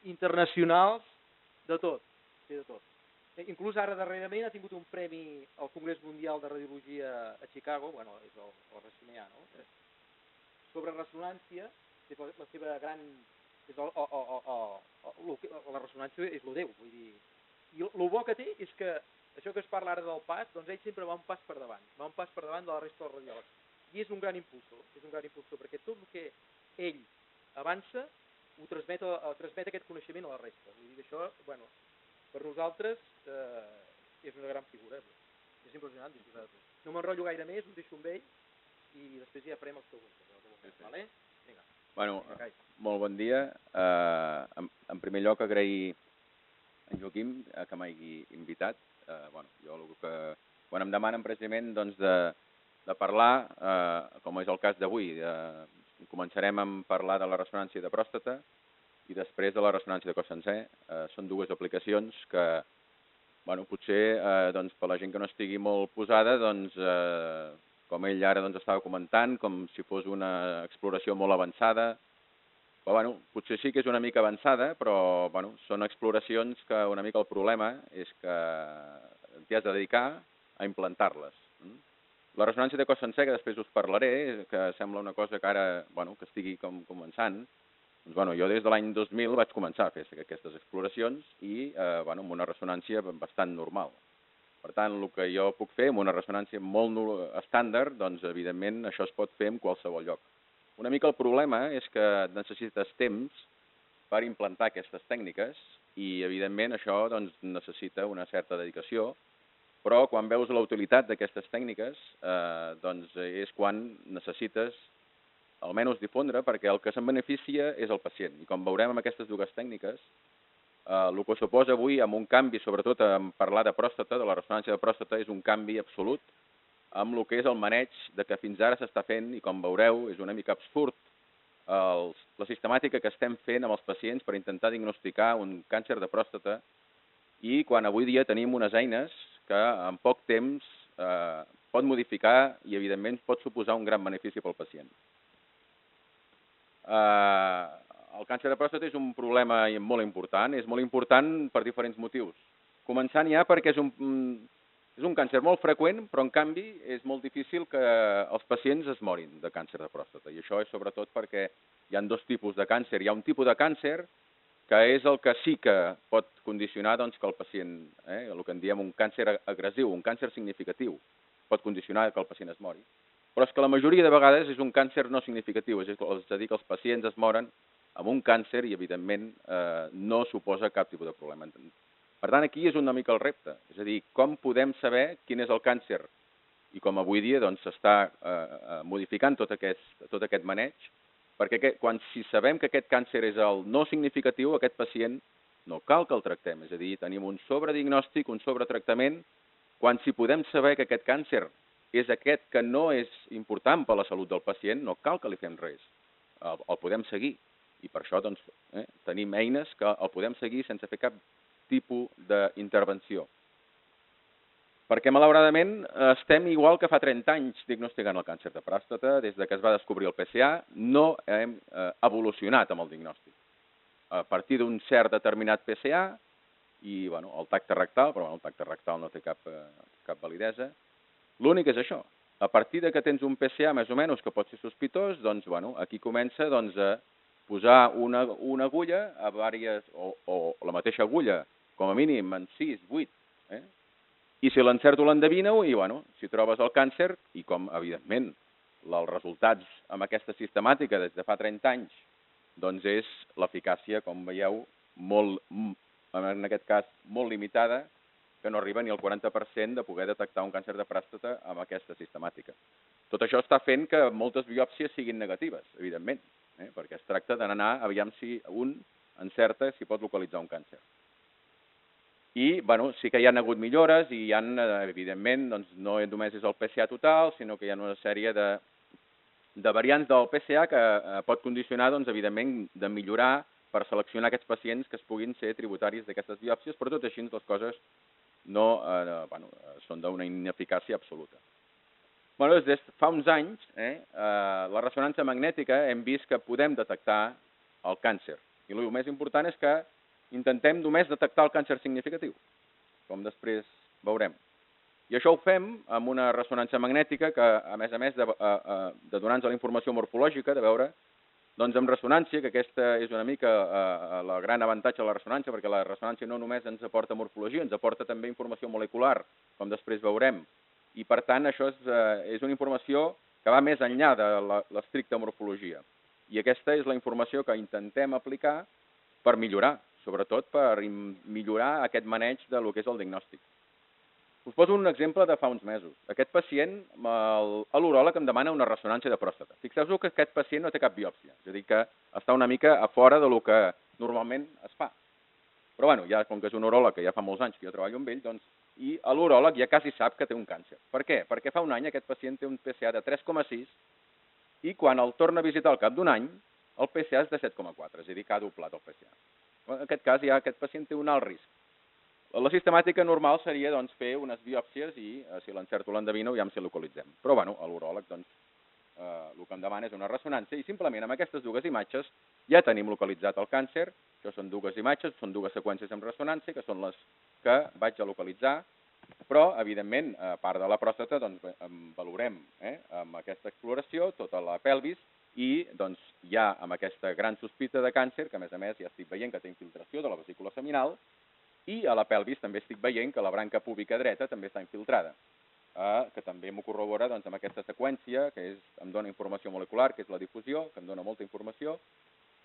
internacionals de tot, sí, de tot. Inclús ara darrerament ha tingut un premi al Congrés Mundial de Radiologia a Chicago, bueno, és el RSNA, no? Sobre ressonància, la seva gran... La ressonància és lo Déu, vull dir... I el bo que té és que això que es parla ara del pas, doncs ell sempre va un pas per davant de la resta dels radiòlegs. I és un gran impulsor, perquè tot el que ell avança ho transmet aquest coneixement a la resta. Vull dir que això, bueno, per nosaltres és una gran figura. És impressionant disposar de tot. No m'enrotllo gaire més, us deixo amb ell i després ja farem els preguntes. Vale? Vinga. Bueno, molt bon dia. En primer lloc, agrair a en Joaquim que m'hagi invitat. Jo el que... Quan em demanen precisament de parlar, com és el cas d'avui, començarem a parlar de la ressonància de pròstata i després de la ressonància de cos sencer. Són dues aplicacions que, potser per la gent que no estigui molt posada, com ell ara estava comentant, com si fos una exploració molt avançada. Però, potser sí que és una mica avançada, però són exploracions que una mica el problema és que t'hi has de dedicar a implantar-les. La ressonància de cos sencer, que després us parlaré, que sembla una cosa que ara que estigui començant, jo des de l'any 2000 vaig començar a fer aquestes exploracions i amb una ressonància bastant normal. Per tant, el que jo puc fer amb una ressonància molt estàndard, evidentment això es pot fer en qualsevol lloc. Una mica el problema és que necessites temps per implantar aquestes tècniques i, evidentment, això necessita una certa dedicació, però quan veus la utilitat d'aquestes tècniques és quan necessites almenys difondre, perquè el que se'n beneficia és el pacient. I com veurem amb aquestes dues tècniques, el que suposa avui amb un canvi, sobretot en parlar de pròstata, de la ressonància de pròstata, és un canvi absolut amb el que és el maneig de que fins ara s'està fent, i com veureu és una mica absurd, la sistemàtica que estem fent amb els pacients per intentar diagnosticar un càncer de pròstata i quan avui dia tenim unes eines que en poc temps pot modificar i, evidentment, pot suposar un gran benefici pel pacient. El càncer de pròstata és un problema molt important per diferents motius. Començant ja perquè és un càncer molt freqüent, però en canvi és molt difícil que els pacients es morin de càncer de pròstata. I això és sobretot perquè hi ha dos tipus de càncer. Hi ha un tipus de càncer que és el que sí que pot condicionar que el pacient, el que en diem un càncer agressiu, un càncer significatiu, pot condicionar que el pacient es mori. Però és que la majoria de vegades és un càncer no significatiu, és a dir, que els pacients es moren amb un càncer i, evidentment, no suposa cap tipus de problema. Per tant, aquí és una mica el repte, és a dir, com podem saber quin és el càncer i com avui dia s'està modificant tot aquest maneig, perquè si sabem que aquest càncer és el no significatiu, aquest pacient no cal que el tractem, és a dir, tenim un sobrediagnòstic, un sobretractament, quan si podem saber que aquest càncer és aquest que no és important per a la salut del pacient, no cal que li fem res, el podem seguir. I per això tenim eines que el podem seguir sense fer cap tipus d'intervenció. Perquè, malauradament, estem igual que fa 30 anys diagnosticant el càncer de pròstata, des que es va descobrir el PSA, no hem evolucionat amb el diagnòstic. A partir d'un cert determinat PSA i el tacte rectal, però el tacte rectal no té cap validesa, l'únic és això. A partir que tens un PSA més o menys que pot ser sospitós, aquí comença a posar una agulla o la mateixa agulla, com a mínim en 6, 8, i si l'encerto l'endevino i, si trobes el càncer, i com, evidentment, els resultats amb aquesta sistemàtica des de fa 30 anys, és l'eficàcia, com veieu, en aquest cas, molt limitada, que no arriba ni al 40% de poder detectar un càncer de pròstata amb aquesta sistemàtica. Tot això està fent que moltes biòpsies siguin negatives, evidentment, perquè es tracta d'anar a veure si un encerta si pot localitzar un càncer. I sí que hi ha hagut millores i hi ha, evidentment, no només és el PSA total, sinó que hi ha una sèrie de variants del PSA que pot condicionar, evidentment, de millorar per seleccionar aquests pacients que es puguin ser tributaris d'aquestes biòpsies, però tot així les coses són d'una ineficàcia absoluta. Des de fa uns anys, la ressonància magnètica hem vist que podem detectar el càncer. I el més important és que intentem només detectar el càncer significatiu, com després veurem. I això ho fem amb una ressonància magnètica que, a més de donar-nos la informació morfològica, de veure, doncs amb ressonància, que aquesta és una mica el gran avantatge de la ressonància, perquè la ressonància no només ens aporta morfologia, ens aporta també informació molecular, com després veurem. I, per tant, això és una informació que va més enllà de l'estricta morfologia. I aquesta és la informació que intentem aplicar per millorar, sobretot per millorar aquest maneig de lo que és el diagnòstic. Us poso un exemple de fa uns mesos. Aquest pacient, l'uròleg em demana una ressonància de pròstata. Fixeu-vos que aquest pacient no té cap biòpsia, és a dir, que està una mica a fora de lo que normalment es fa. Però, ja com que és un uròleg que ja fa molts anys que jo treballo amb ell, doncs, i l'uròleg ja quasi sap que té un càncer. Per què? Perquè fa un any aquest pacient té un PSA de 3,6 i quan el torna a visitar al cap d'un any, el PSA és de 7,4, és a dir, que ha doblat el PSA. En aquest cas, ja aquest pacient té un alt risc. La sistemàtica normal seria doncs, fer unes biòpsies i, si l'encerto l'endevino, ja si localitzem. Però, l'uròleg, doncs, el que em demana és una ressonància i simplement amb aquestes dues imatges ja tenim localitzat el càncer. Això són dues imatges, són dues seqüències amb ressonància, que són les que vaig a localitzar. Però, evidentment, a part de la pròstata, doncs, valorem amb aquesta exploració tota la pelvis i doncs, ja amb aquesta gran sospita de càncer, que a més ja estic veient que té infiltració de la vesícula seminal, i a la pelvis també estic veient que la branca púbica dreta també està infiltrada, que també m'ho corrobora doncs, amb aquesta seqüència, que em dona informació molecular, que és la difusió, que em dona molta informació.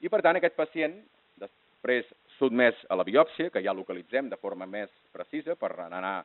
I, per tant, aquest pacient, després sotmès a la biòpsia, que ja localitzem de forma més precisa per anar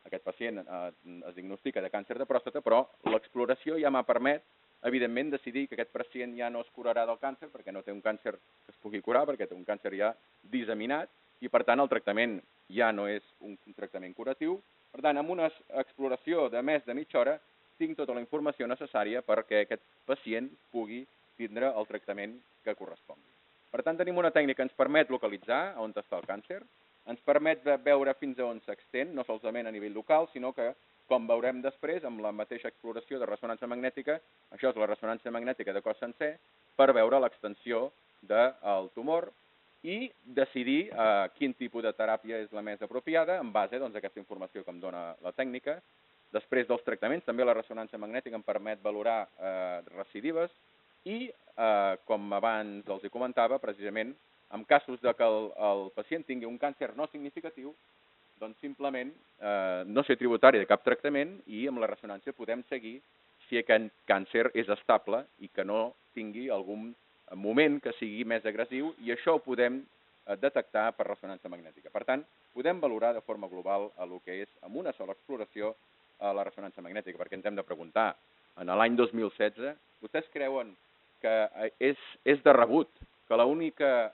aquest pacient es diagnostica de càncer de pròstata, però l'exploració ja m'ha permès, evidentment, decidir que aquest pacient ja no es curarà del càncer, perquè no té un càncer que es pugui curar, perquè té un càncer ja disseminat, i, per tant, el tractament ja no és un tractament curatiu. Per tant, amb una exploració de més de mitja hora, tinc tota la informació necessària perquè aquest pacient pugui tindre el tractament que correspongui. Per tant, tenim una tècnica que ens permet localitzar on està el càncer, ens permet veure fins a on s'extén, no solament a nivell local, sinó que, com veurem després, amb la mateixa exploració de ressonància magnètica, això és la ressonància magnètica de cos sencer, per veure l'extensió del tumor, i decidir quin tipus de teràpia és la més apropiada en base a aquesta informació que em dona la tècnica. Després dels tractaments, també la ressonància magnètica em permet valorar recidives i, com abans els comentava, precisament, en casos que el pacient tingui un càncer no significatiu, doncs simplement no ser tributari de cap tractament i amb la ressonància podem seguir si aquest càncer és estable i que no tingui algun moment que sigui més agressiu i això ho podem detectar per ressonància magnètica. Per tant, podem valorar de forma global el que és, amb una sola exploració, la ressonància magnètica, perquè ens hem de preguntar, en l'any 2016, vostès creuen que és de rebut que l'única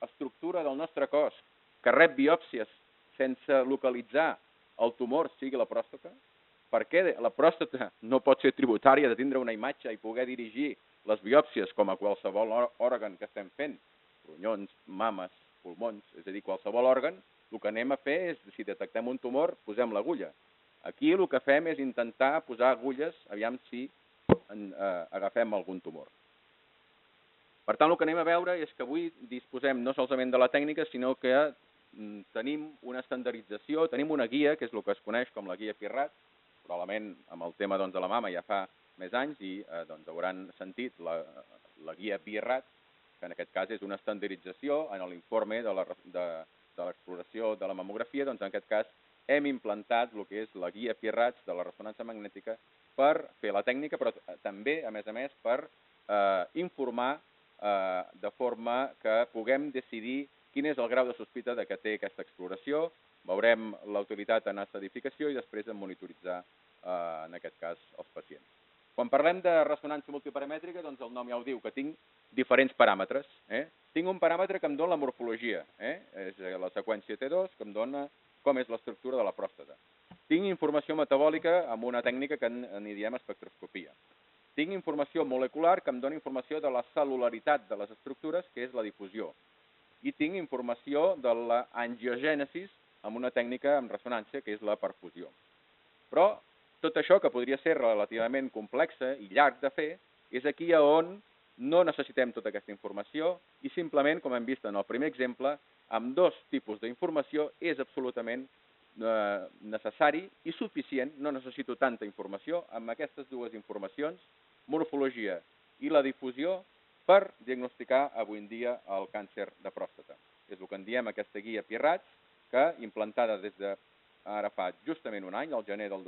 estructura del nostre cos que rep biòpsies sense localitzar el tumor sigui la pròstata? Per què la pròstata no pot ser tributària de tindre una imatge i poder dirigir les biòpsies com a qualsevol òrgan que estem fent, ronyons, mames, pulmons, és a dir, qualsevol òrgan, el que anem a fer és, si detectem un tumor, posem l'agulla. Aquí el que fem és intentar posar agulles, aviam si agafem algun tumor. Per tant, el que anem a veure és que avui disposem no solament de la tècnica, sinó que tenim una estandardització, tenim una guia, que és el que es coneix com la guia Pirrat, probablement amb el tema de la mama ja fa més anys i hauran sentit la guia Pirrat, que en aquest cas és una estandardització en l'informe de l'exploració de la mamografia, doncs en aquest cas hem implantat el que és la guia Pirrat de la ressonància magnètica per fer la tècnica, però també, a més, per informar de forma que puguem decidir quin és el grau de sospita que té aquesta exploració, veurem la utilitat en estadificació i després en monitoritzar, en aquest cas, els pacients. Quan parlem de ressonància multiparamètrica, doncs el nom ja ho diu, que tinc diferents paràmetres. Tinc un paràmetre que em dona la morfologia, és la seqüència T2, que em dona com és l'estructura de la pròstata. Tinc informació metabòlica amb una tècnica que n'hi diem espectroscopia. Tinc informació molecular que em dona informació de la cel·lularitat de les estructures, que és la difusió. I tinc informació de l'angiogènesis amb una tècnica amb ressonància, que és la perfusió. Però tot això, que podria ser relativament complexa i llarg de fer, és aquí on no necessitem tota aquesta informació i simplement, com hem vist en el primer exemple, amb 2 tipus d'informació és absolutament necessari i suficient, no necessito tanta informació, amb aquestes 2 informacions, morfologia i la difusió, per diagnosticar avui en dia el càncer de pròstata. És el que en diem aquesta guia PIRATS, que implantada des de ara fa justament un any, al gener del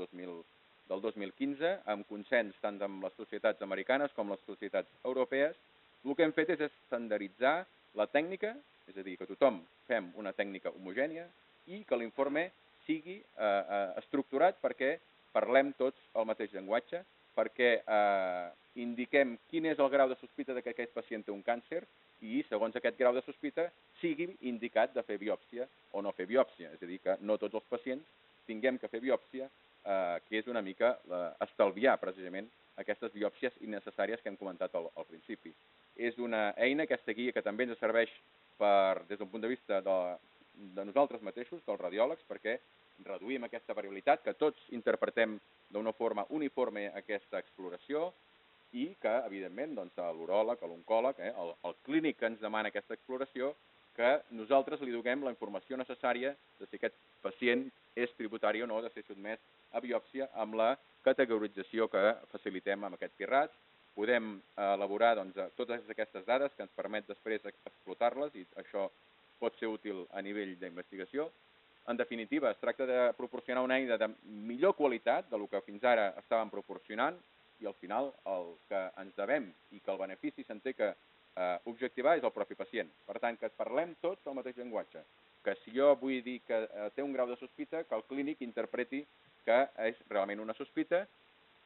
2015, amb consens tant amb les societats americanes com les societats europees, el que hem fet és estandarditzar la tècnica, és a dir, que tothom fem una tècnica homogènia i que l'informe sigui estructurat perquè parlem tots el mateix llenguatge, perquè indiquem quin és el grau de sospita que aquest pacient té un càncer i, segons aquest grau de sospita, sigui indicat de fer biòpsia o no fer biòpsia. És a dir, que no tots els pacients tinguem que fer biòpsia, que és una mica estalviar precisament aquestes biòpsies innecessàries que hem comentat al principi. És una eina, aquesta guia, que també ens serveix des d'un punt de vista de nosaltres mateixos, dels radiòlegs, perquè reduïm aquesta variabilitat, que tots interpretem d'una forma uniforme aquesta exploració i que, evidentment, l'uròleg, l'oncòleg, el clínic que ens demana aquesta exploració, que nosaltres li donem la informació necessària de si aquest pacient és tributari o no de ser sotmès a biòpsia amb la categorització que facilitem amb aquest PIRATS. Podem elaborar totes aquestes dades que ens permet després explotar-les i això pot ser útil a nivell d'investigació. En definitiva, es tracta de proporcionar una eina de millor qualitat del que fins ara estàvem proporcionant i al final el que ens devem i que el benefici s'entén que objectivar és el propi pacient. Per tant, que parlem tots el mateix llenguatge. Que si jo vull dir que té un grau de sospita, que el clínic interpreti que és realment una sospita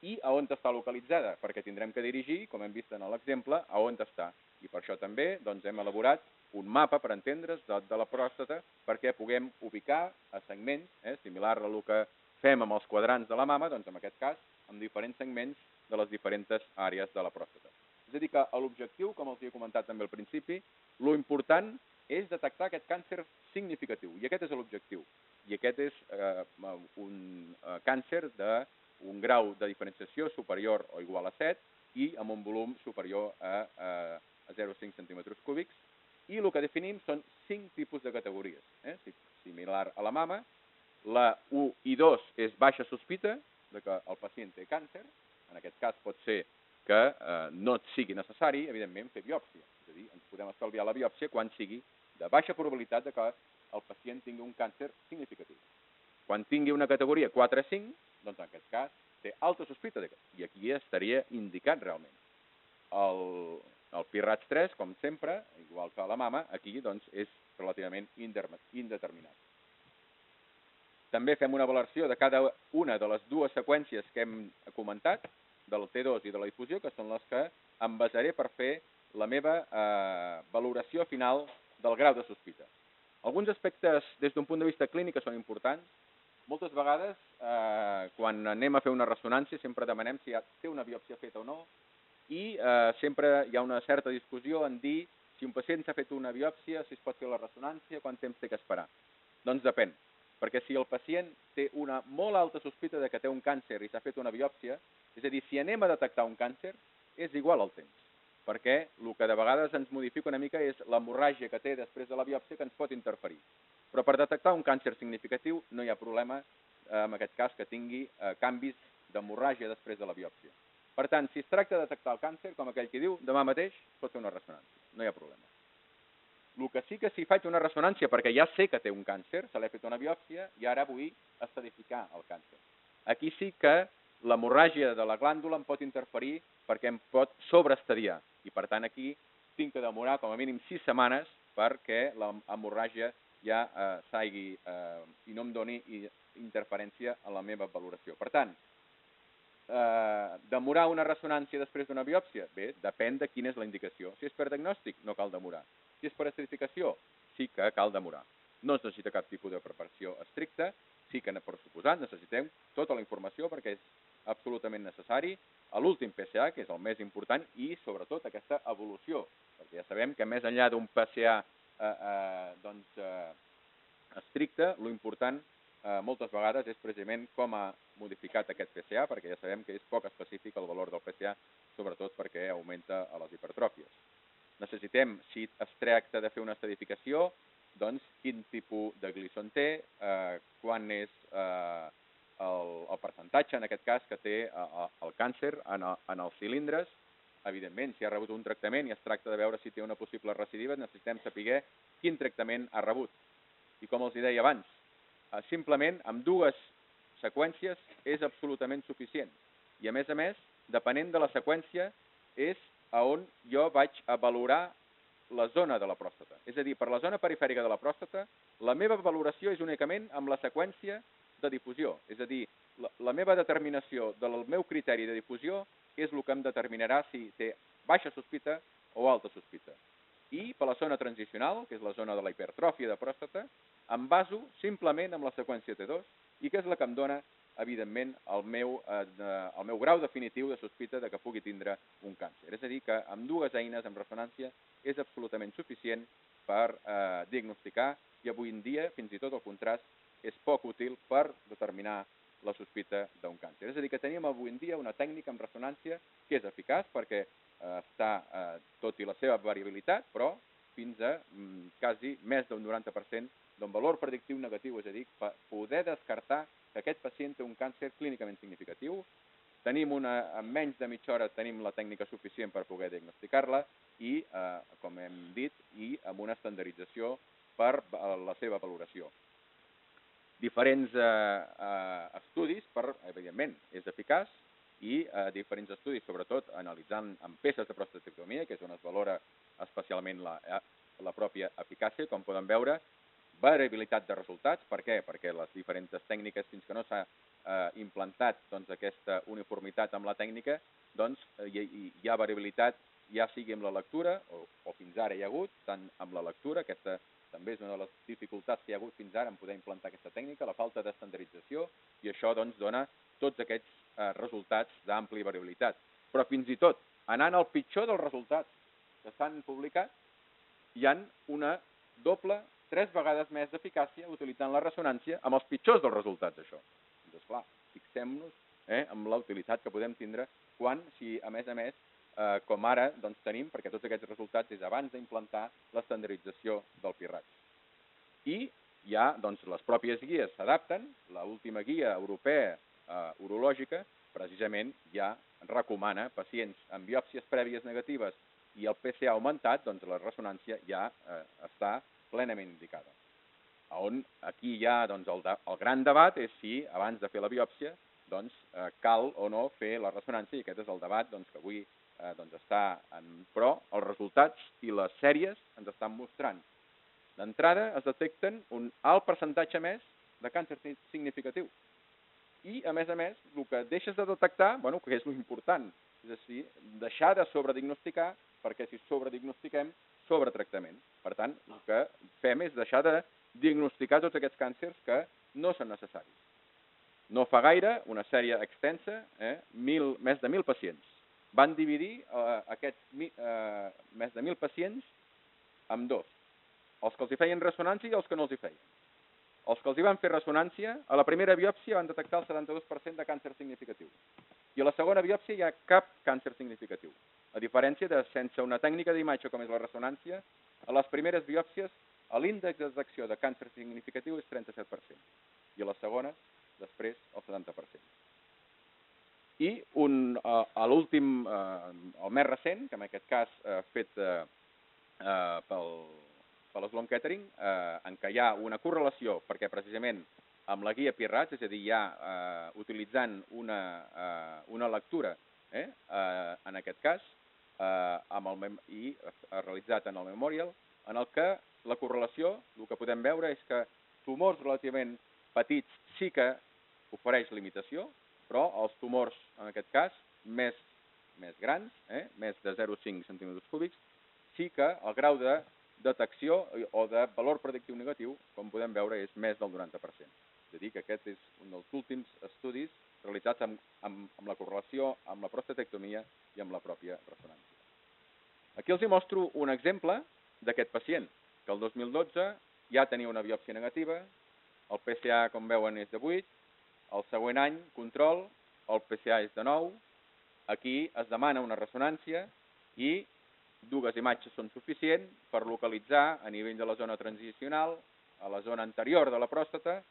i a on està localitzada, perquè tindrem que dirigir, com hem vist en l'exemple, a on està. I per això també hem elaborat un mapa, per entendre's, de la pròstata, perquè puguem ubicar a segments, similar a el que fem amb els quadrants de la mama, doncs en aquest cas, amb diferents segments de les diferents àrees de la pròstata. És a dir, que l'objectiu, com els he comentat també al principi, l'important és detectar aquest càncer significatiu, i aquest és l'objectiu. I aquest és un càncer d'un grau de diferenciació superior o igual a 7 i amb un volum superior a 0,5 centímetres cúbics. I el que definim són 5 tipus de categories. Similar a la mama, la 1 i 2 és baixa sospita de que el pacient té càncer. En aquest cas pot ser que no sigui necessari, evidentment, fer biòpsia. És a dir, ens podem estalviar la biòpsia quan sigui de baixa probabilitat de que el pacient tingui un càncer significatiu. Quan tingui una categoria 4-5, doncs en aquest cas té alta sospita i aquí estaria indicat realment. El PIRATS 3, com sempre, igual que la mama, aquí és relativament indeterminat. També fem una valoració de cada una de les 2 seqüències que hem comentat, del T2 i de la difusió, que són les que em basaré per fer la meva valoració final del grau de sospita. Alguns aspectes des d'un punt de vista clínic són importants. Moltes vegades, quan anem a fer una ressonància, sempre demanem si té una biòpsia feta o no, i sempre hi ha una certa discussió en dir si un pacient s'ha fet una biòpsia, si es pot fer la ressonància, quant temps té que esperar. Doncs depèn, perquè si el pacient té una molt alta sospita de que té un càncer i s'ha fet una biòpsia, és a dir, si anem a detectar un càncer, és igual el temps, perquè el que de vegades ens modifica una mica és l'hemorràgia que té després de la biòpsia que ens pot interferir. Però per detectar un càncer significatiu no hi ha problema, en aquest cas, que tingui canvis d'hemorràgia després de la biòpsia. Per tant, si es tracta de detectar el càncer, com aquell que diu, demà mateix pot fer una ressonància, no hi ha problema. El que sí que si faig una ressonància perquè ja sé que té un càncer, se l'he fet una biòpsia i ara vull estadificar el càncer. Aquí sí que l'hemorràgia de la glàndula em pot interferir perquè em pot sobreestadiar i per tant aquí tinc que demorar com a mínim 6 setmanes perquè l'hemorràgia ja s'hagi i no em doni interferència a la meva valoració. Per tant, demorar una ressonància després d'una biòpsia? Bé, depèn de quina és la indicació. Si és per diagnòstic, no cal demorar. Si és per estratificació, sí que cal demorar. No es necessita cap tipus de preparació estricta, sí que, per suposat, necessitem tota la informació perquè és absolutament necessari l'últim PSA, que és el més important, i sobretot aquesta evolució, perquè ja sabem que més enllà d'un PSA estricte, l'important moltes vegades és precisament com ha modificat aquest PSA, perquè ja sabem que és poc específic el valor del PSA, sobretot perquè augmenta a les hipertròfies. Necessitem, si es tracta de fer una estadificació, doncs quin tipus de glisson té, quan és el percentatge, en aquest cas, que té el càncer en els cilindres. Evidentment, si ha rebut un tractament i es tracta de veure si té una possible recidiva, necessitem saber quin tractament ha rebut. I com els deia abans, simplement amb dues seqüències és absolutament suficient. I a més, depenent de la seqüència, és on jo vaig a valorar la zona de la pròstata. És a dir, per la zona perifèrica de la pròstata, la meva valoració és únicament amb la seqüència de difusió. És a dir, la meva determinació del meu criteri de difusió és el que em determinarà si té baixa sospita o alta sospita. I per la zona transicional, que és la zona de la hipertròfia de pròstata, em baso simplement amb la seqüència T2 i que és la que em dona, evidentment, el meu grau definitiu de sospita de que pugui tindre un càncer. És a dir, que amb dues eines, amb ressonància, és absolutament suficient per diagnosticar i avui en dia, fins i tot el contrast, és poc útil per determinar la sospita d'un càncer. És a dir, que tenim avui en dia una tècnica amb ressonància que és eficaç perquè està, tot i la seva variabilitat, però fins a quasi més d'un 90% d'un valor predictiu negatiu, és a dir, poder descartar que aquest pacient té un càncer clínicament significatiu. En menys de mitja hora tenim la tècnica suficient per poder diagnosticar-la i, com hem dit, i amb una estandardització per la seva valoració. Diferents estudis, evidentment, és eficaç, i diferents estudis, sobretot analitzant amb peces de prostatectomia, que és on es valora especialment la pròpia eficàcia, com poden veure, variabilitat de resultats. Per què? Perquè les diferents tècniques, fins que no s'ha implantat aquesta uniformitat amb la tècnica, doncs hi ha variabilitat, ja sigui amb la lectura, o fins ara hi ha hagut, tant amb la lectura, aquesta també és una de les dificultats que hi ha hagut fins ara en poder implantar aquesta tècnica, la falta d'estandardització, i això doncs dona tots aquests resultats d'àmplia variabilitat. Però fins i tot, anant al pitjor dels resultats que s'han publicat, hi ha una doble, 3 vegades més d'eficàcia utilitzant la ressonància amb els pitjors dels resultats, això. Doncs clar, fixem-nos amb la utilitat que podem tindre quan, si a més, com ara doncs, tenim, perquè tots aquests resultats és abans d'implantar l'estandardització del PIRAX. I ja doncs, les pròpies guies s'adapten, l'última guia europea urològica precisament ja recomana pacients amb biòpsies prèvies negatives i el PSA augmentat, doncs la ressonància ja està plenament indicada. On aquí hi ha doncs, el gran debat és si abans de fer la biòpsia doncs, cal o no fer la ressonància, i aquest és el debat doncs, que avui està però els resultats i les sèries ens estan mostrant. D'entrada es detecten un alt percentatge més de càncer significatiu. I, a més, el que deixes de detectar, que és l'important, és a dir, deixar de sobrediagnosticar, perquè si sobrediagnostiquem, sobretractament. Per tant, el que fem és deixar de diagnosticar tots aquests càncers que no són necessaris. No fa gaire, una sèrie extensa, més de 1.000 pacients. Van dividir aquests més de 1.000 pacients en dos. Els que els hi feien ressonància i els que no els hi feien. Els que els hi van fer ressonància, a la primera biòpsia van detectar el 72% de càncer significatiu. I a la segona biòpsia hi ha cap càncer significatiu. A diferència de sense una tècnica d'imatge com és la ressonància, a les primeres biòpsies l'índex de detecció de càncer significatiu és 37%. I a les segones, després, el 70%. I l'últim, el més recent, que en aquest cas fet pel Sloan Kettering, en què hi ha una correlació, perquè precisament amb la guia PIRAX, és a dir, ja utilitzant una lectura, en aquest cas, i realitzat en el Memorial, en el que la correlació, el que podem veure és que tumors relativament petits sí que ofereix limitació, però els tumors, en aquest cas, més grans, més de 0,5 centímetres cúbics, sí que el grau de detecció o de valor predictiu negatiu, com podem veure, és més del 90%. És a dir, que aquest és un dels últims estudis realitzats amb la correlació amb la prostatectomia i amb la pròpia ressonància. Aquí els mostro un exemple d'aquest pacient, que el 2012 ja tenia una biòpsia negativa, el PSA, com veuen, és de 8, el següent any, control, el PSA és de 9, aquí es demana una ressonància i dues imatges són suficients per localitzar a nivell de la zona transicional, a la zona anterior de la pròstata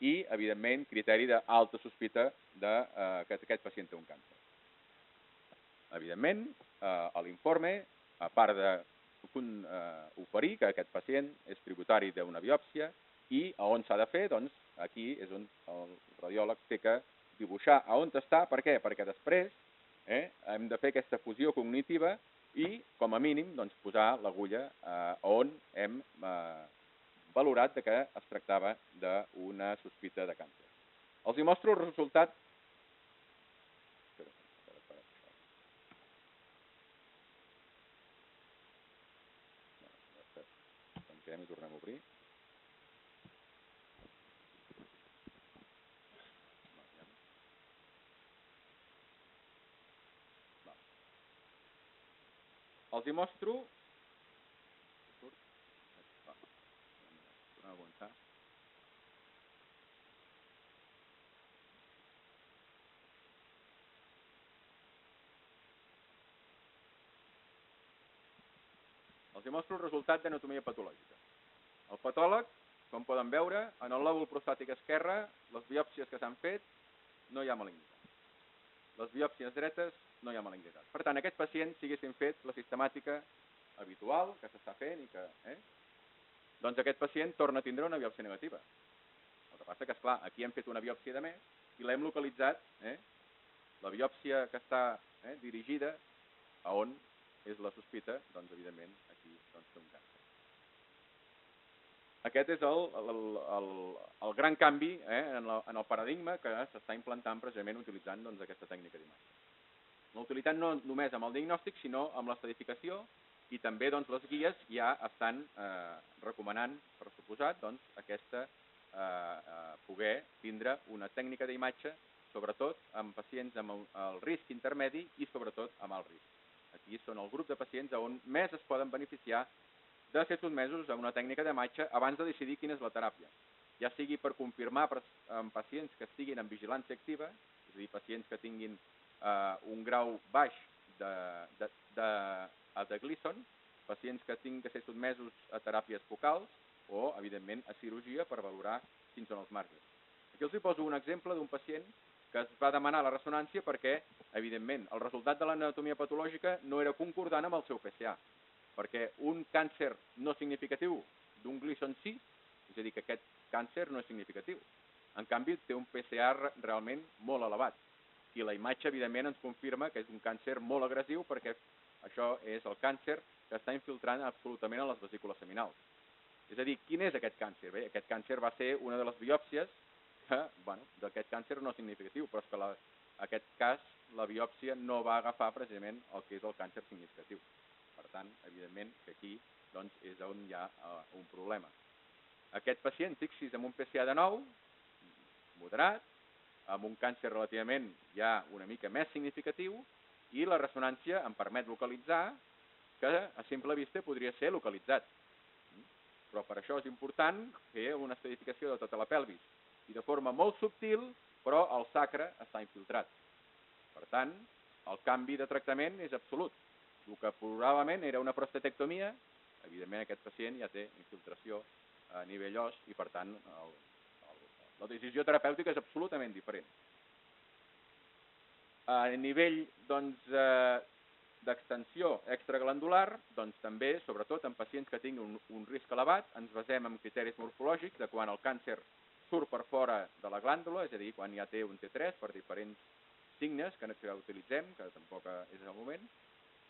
i, evidentment, criteri d'alta sospita que aquest pacient té un càncer. Evidentment, a l'informe, a part d'oferir que aquest pacient és tributari d'una biòpsia i a on s'ha de fer, doncs aquí és on el radiòleg té que dibuixar a on està. Per què? Perquè després hem de fer aquesta fusió cognitiva i, com a mínim, doncs, posar l'agulla on hem valorat que es tractava d'una sospita de càncer. Els hi mostro el resultat. Tanquem i tornem a obrir. Els hi mostro. Tornem a començar. Els hi mostro el resultat d'anatomia patològica. El patòleg, com poden veure, en el lòbul prostàtic esquerre, les biòpsies que s'han fet, no hi ha malignitat. Les biòpsies dretes, no hi ha malignitat. Per tant, aquest pacient, si haguessin fet la sistemàtica habitual que s'està fent i que... doncs aquest pacient torna a tindre una biòpsia negativa. El que passa que, esclar, aquí hem fet una biòpsia de més i l'hem localitzat, la biòpsia que està dirigida a on és la sospita, doncs, evidentment, aquí té un càncer. Aquest és el gran canvi en el paradigma que s'està implantant precisament utilitzant aquesta tècnica d'imatge. No utilitzant no només amb el diagnòstic, sinó amb l'estadificació i també les guies ja estan recomanant, per suposat, poder tindre una tècnica d'imatge, sobretot amb pacients amb el risc intermedi i sobretot amb alt risc. Aquí són el grup de pacients on més es poden beneficiar de ser sotmesos a una tècnica d'imatge abans de decidir quina és la teràpia. Ja sigui per confirmar en pacients que estiguin en vigilància activa, és a dir, pacients que tinguin un grau baix de Gleason, pacients que tinguin que ser sotmesos a teràpies focals o, evidentment, a cirurgia per valorar quins són els marges. Aquí els poso un exemple d'un pacient que es va demanar la ressonància perquè, evidentment, el resultat de l'anatomia patològica no era concordant amb el seu PSA, perquè un càncer no significatiu d'un Gleason 6, és a dir, que aquest càncer no és significatiu. En canvi, té un PSA realment molt elevat. I la imatge, evidentment, ens confirma que és un càncer molt agressiu perquè això és el càncer que està infiltrant absolutament a les vesícules seminals. És a dir, quin és aquest càncer? Bé, aquest càncer va ser una de les biòpsies d'aquest càncer no significatiu, però és que en aquest cas la biòpsia no va agafar precisament el que és el càncer significatiu. Per tant, evidentment, que aquí és on hi ha un problema. Aquest pacient, fixi's, amb un PSA de 9, moderat, amb un càncer relativament ja una mica més significatiu, i la ressonància em permet localitzar que a simple vista podria ser localitzat. Però per això és important fer una estadificació de tota la pelvis. I de forma molt subtil, però el sacre està infiltrat. Per tant, el canvi de tractament és absolut. El que probablement era una prostatectomia, evidentment aquest pacient ja té infiltració a nivell os i per tant la decisió terapèutica és absolutament diferent. A nivell d'extensió extraglandular, també, sobretot en pacients que tinguin un risc elevat, ens basem en criteris morfològics de quan el càncer surt per fora de la glàndula, és a dir, quan ja té un T3 per diferents signes que utilitzem, que tampoc és el moment.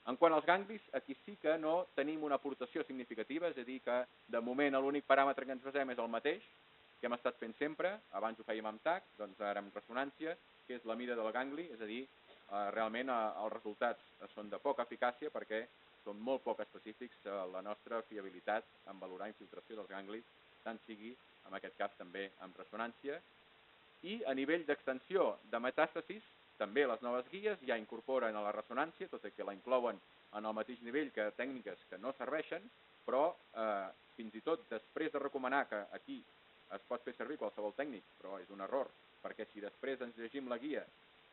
En quant als ganglis, aquí sí que no tenim una aportació significativa, és a dir, que de moment l'únic paràmetre que ens basem és el mateix que hem estat fent sempre, abans ho fèiem amb TAC, doncs ara amb ressonància, que és la mida del gangli, és a dir, realment els resultats són de poca eficàcia perquè són molt poc específics la nostra fiabilitat en valorar infiltració dels ganglis, tant sigui, en aquest cas també amb ressonància. I a nivell d'extensió de metàstasis, també les noves guies ja incorporen a la ressonància, tot i que la inclouen en el mateix nivell que tècniques que no serveixen, però fins i tot després de recomanar que aquí es pot fer servir qualsevol tècnic, però és un error, perquè si després ens llegim la guia,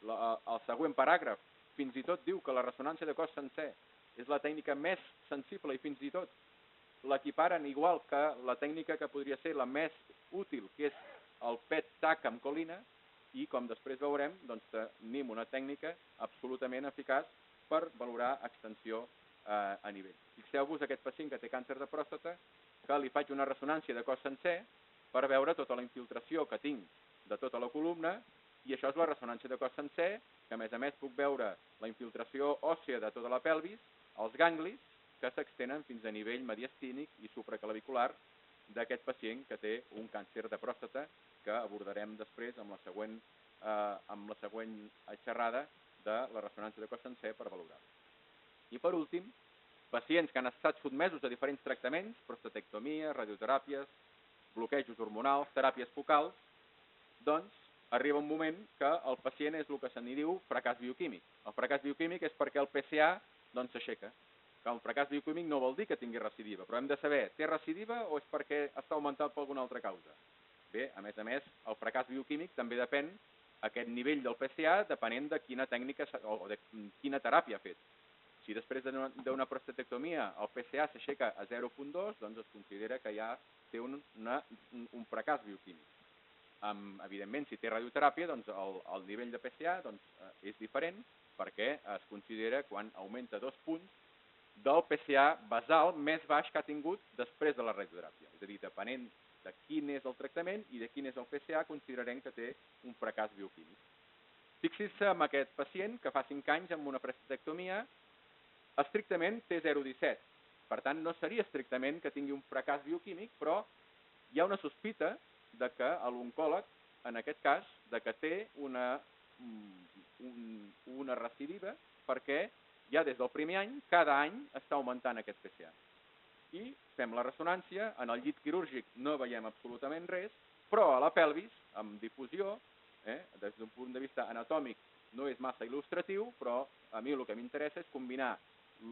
el següent paràgraf fins i tot diu que la ressonància de cos sencer és la tècnica més sensible i fins i tot l'equiparen igual que la tècnica que podria ser la més útil, que és el PET-TAC amb colina, i com després veurem, doncs tenim una tècnica absolutament eficaç per valorar extensió a nivell. Fixeu-vos aquest pacient que té càncer de pròstata, que li faig una ressonància de cos sencer per veure tota la infiltració que tinc de tota la columna, i això és la ressonància de cos sencer, que a més puc veure la infiltració òssea de tota la pelvis, els ganglis, que s'extenen fins a nivell mediastínic i supraclavicular d'aquest pacient que té un càncer de pròstata, que abordarem després amb la següent xerrada de la ressonància de cos sencer per valorar. I per últim, pacients que han estat sotmesos a diferents tractaments, prostatectomia, radioteràpies, bloquejos hormonals, teràpies focals, doncs arriba un moment que el pacient és el que se n'hi diu fracàs bioquímic. El fracàs bioquímic és perquè el PSA s'aixeca. El fracàs bioquímic no vol dir que tingui recidiva, però hem de saber, té recidiva o és perquè està augmentat per alguna altra causa? Bé, a més, el fracàs bioquímic també depèn aquest nivell del PSA depenent de quina tècnica o de quina teràpia ha fet. Si després d'una prostatectomia el PSA s'aixeca a 0,2, doncs es considera que ja té un fracàs bioquímic. Evidentment, si té radioteràpia, doncs el nivell de PSA és diferent perquè es considera quan augmenta 2 punts del PSA basal més baix que ha tingut després de la radioteràpia. És a dir, depenent de quin és el tractament i de quin és el PSA, considerarem que té un fracàs bioquímic. Fixis-se en aquest pacient que fa 5 anys amb una prostatectomia, estrictament té 0,17. Per tant, no seria estrictament que tingui un fracàs bioquímic, però hi ha una sospita de que l'oncòleg, en aquest cas, de que té una recidiva perquè ja des del primer any, cada any està augmentant aquest PSA. I fem la ressonància, en el llit quirúrgic no veiem absolutament res, però a la pelvis, amb difusió, des d'un punt de vista anatòmic no és massa il·lustratiu, però a mi el que m'interessa és combinar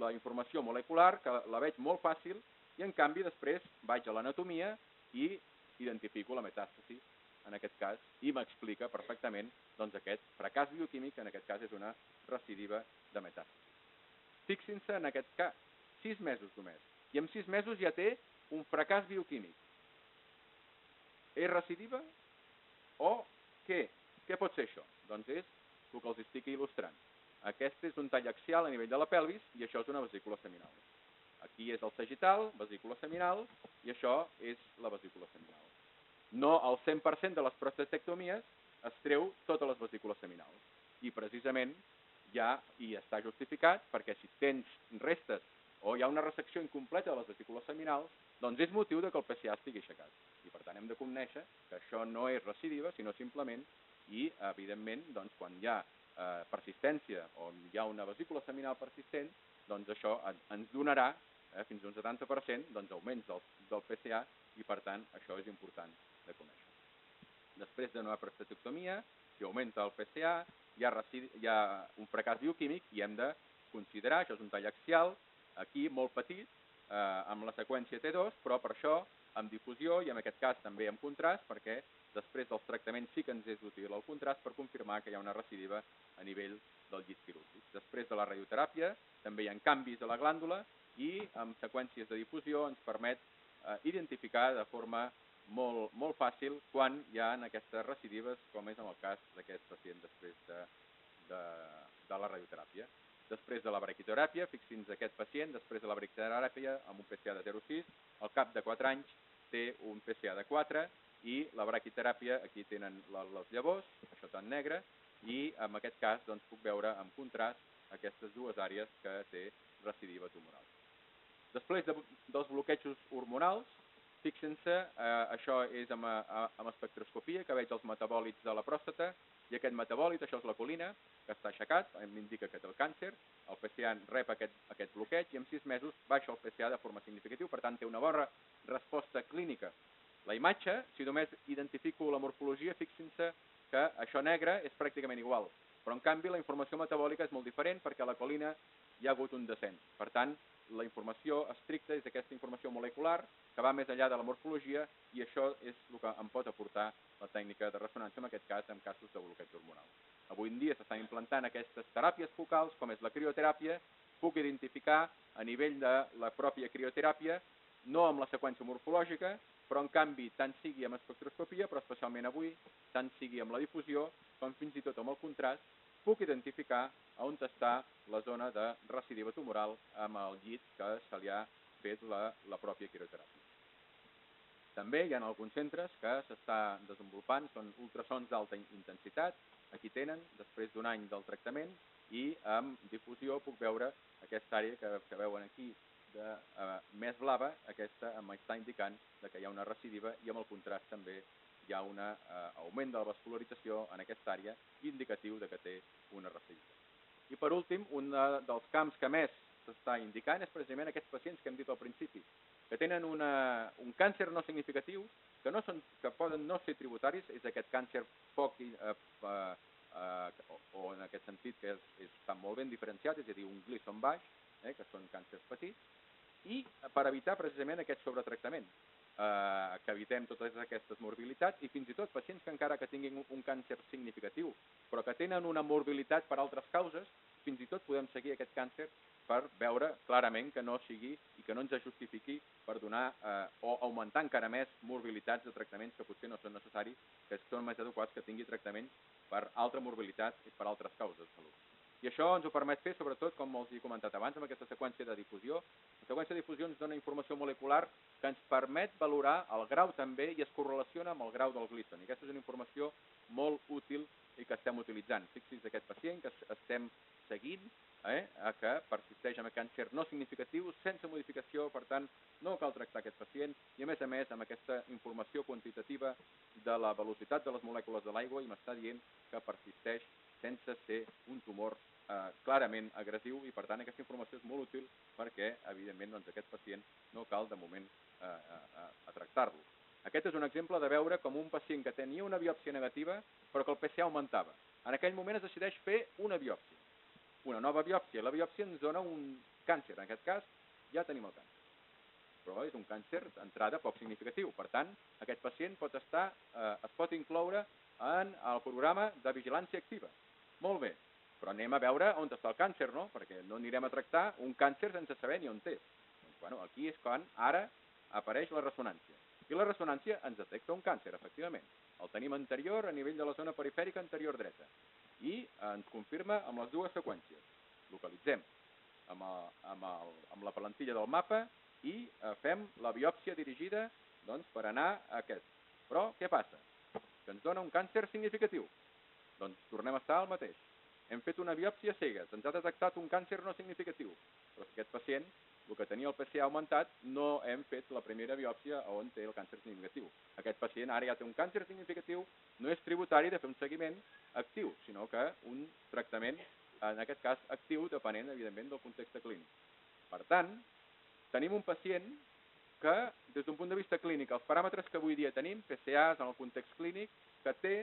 la informació molecular, que la veig molt fàcil, i en canvi després vaig a l'anatomia i identifico la metàstasi, en aquest cas, i m'explica perfectament aquest fracàs bioquímic, en aquest cas és una recidiva de metàstasi. Fixin-se en aquest cas, 6 mesos només, i en 6 mesos ja té un fracàs bioquímic. És recidiva? O què? Què pot ser això? Doncs és el que els estic il·lustrant. Aquest és un tall axial a nivell de la pelvis i això és una vesícula seminal. Aquí és el sagittal, vesícula seminal, i això és la vesícula seminal. No al 100% de les prostatectomies es treu totes les vesícules seminals. I precisament ja hi està justificat perquè si tens restes o hi ha una resecció incompleta de les vesícules seminals, doncs és motiu que el PSA estigui aixecat. I per tant hem de conèixer que això no és recidiva, sinó simplement, i evidentment quan hi ha persistència o hi ha una vesícula seminal persistent, doncs això ens donarà fins a un 70% augments del PSA i per tant això és important de conèixer. Després d'una prostatectomia, si augmenta el PSA, hi ha un fracàs bioquímic i hem de considerar, això és un tall axial, aquí molt petit, amb la seqüència T2, però per això amb difusió i en aquest cas també amb contrast, perquè després dels tractaments sí que ens és útil el contrast per confirmar que hi ha una recidiva a nivell del llit quirúrgic. Després de la radioteràpia també hi ha canvis a la glàndula i amb seqüències de difusió ens permet identificar de forma molt fàcil quan hi ha aquestes recidives, com és en el cas d'aquest pacient després de la radioteràpia. Després de la braquiteràpia, fixin-se aquest pacient, després de la braquiteràpia amb un PSA de 0,6, al cap de 4 anys té un PSA de 4 i la braquiteràpia, aquí tenen les llavors, això tan negre, i en aquest cas puc veure amb contrast aquestes dues àrees que té recidiva tumoral. Després dels bloquejos hormonals, fixin-se, això és amb espectroscopia, que veig els metabòlits de la pròstata, i aquest metabòlit, això és la colina, que està aixecat, m'indica que té el càncer, el PSA rep aquest bloqueig i en 6 mesos baixa el PSA de forma significativa, per tant té una bona resposta clínica. La imatge, si només identifico la morfologia, fixin-se que això negre és pràcticament igual, però en canvi la informació metabòlica és molt diferent perquè a la colina hi ha hagut un descens. Per tant, la informació estricta és aquesta informació molecular que va més enllà de la morfologia i això és el que em pot aportar la tècnica de ressonància, en aquest cas en casos de bloqueig hormonal. Avui en dia s'estan implantant aquestes teràpies focals, com és la crioteràpia. Puc identificar a nivell de la pròpia crioteràpia, no amb la seqüència morfològica, però en canvi tant sigui amb espectroscopia, però especialment avui, tant sigui amb la difusió, com fins i tot amb el contrast, puc identificar on està la zona de recidiva tumoral amb el llit que se li ha fet la pròpia crioteràpia. També hi ha alguns centres que s'està desenvolupant, són ultrasons d'alta intensitat, aquí tenen, després d'un any del tractament, i amb difusió puc veure aquesta àrea que veuen aquí més blava, aquesta m'està indicant que hi ha una recidiva i amb el contrast també hi ha un augment de la vascularització en aquesta àrea indicatiu que té una recidiva. I per últim, un dels camps que més s'està indicant és precisament aquests pacients que hem dit al principi, que tenen un càncer no significatiu, que poden no ser tributaris, és aquest càncer poc, o en aquest sentit que està molt ben diferenciat, és a dir, un Gleason baix, que són càncers petits, i per evitar precisament aquest sobretractament, que evitem totes aquestes morbilitats i fins i tot pacients que encara que tinguin un càncer significatiu, però que tenen una morbilitat per altres causes, fins i tot podem seguir aquest càncer per veure clarament que no sigui i que no ens justifiqui per donar o augmentar encara més morbilitats de tractaments que potser no són necessaris, que són més adequats que tingui tractaments per altra morbilitat i per altres causes de salut. I això ens ho permet fer, sobretot, com els he comentat abans, amb aquesta seqüència de difusió. La seqüència de difusió ens dona informació molecular que ens permet valorar el grau també i es correlaciona amb el grau del Gleason. I aquesta és una informació molt útil i que estem utilitzant. Fixi's aquest pacient que estem seguint, que persisteix amb càncer no significatiu, sense modificació, per tant, no cal tractar aquest pacient i, a més, amb aquesta informació quantitativa de la velocitat de les molècules de l'aigua i m'està dient que persisteix sense ser un tumor clarament agressiu i, per tant, aquesta informació és molt útil perquè, evidentment, aquest pacient no cal, de moment, a tractar-lo. Aquest és un exemple de veure com un pacient que tenia una biòpsia negativa però que el PSA augmentava. En aquell moment es decideix fer una biòpsia, una nova biòpsia. La biòpsia ens dona un càncer. En aquest cas, ja tenim el càncer. Però és un càncer d'entrada poc significatiu. Per tant, aquest pacient es pot incloure en el programa de vigilància activa. Molt bé, però anem a veure on està el càncer, no? Perquè no anirem a tractar un càncer sense saber ni on és. Doncs, aquí és quan ara apareix la ressonància. I la ressonància ens detecta un càncer, efectivament. El tenim anterior a nivell de la zona perifèrica anterior dreta. I ens confirma amb les dues seqüències. Localitzem amb la plantilla del mapa i fem la biòpsia dirigida per anar a aquest. Però què passa? Que ens dona un càncer significatiu. Doncs tornem a estar al mateix. Hem fet una biòpsia cega, se'ns ha detectat un càncer no significatiu. Però si aquest pacient, el que tenia el PSA augmentat, no hem fet la primera biòpsia on té el càncer significatiu. Aquest pacient ara ja té un càncer significatiu, no és tributari de fer un seguiment actiu, sinó que un tractament, en aquest cas actiu, depenent, evidentment, del context clínic. Per tant, tenim un pacient que, des d'un punt de vista clínic, els paràmetres que avui dia tenim, PSAs en el context clínic, que té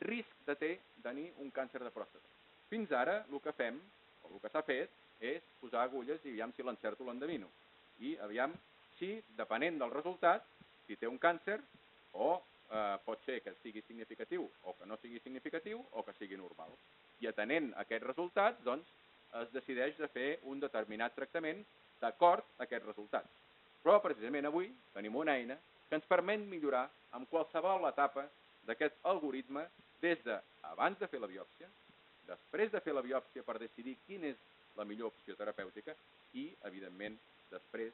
risc de tenir un càncer de pròstata. Fins ara, el que fem, o el que s'ha fet, és posar agulles i aviam si l'encerto o l'endevino. I aviam si, depenent del resultat, si té un càncer, o pot ser que sigui significatiu, o que no sigui significatiu, o que sigui normal. I atenent a aquest resultat, doncs, es decideix de fer un determinat tractament d'acord a aquests resultats. Però, precisament avui, tenim una eina que ens permet millorar en qualsevol etapa d'aquest algoritme des d'abans de fer la biòpsia, després de fer la biòpsia per decidir quina és la millor opció terapèutica i, evidentment, després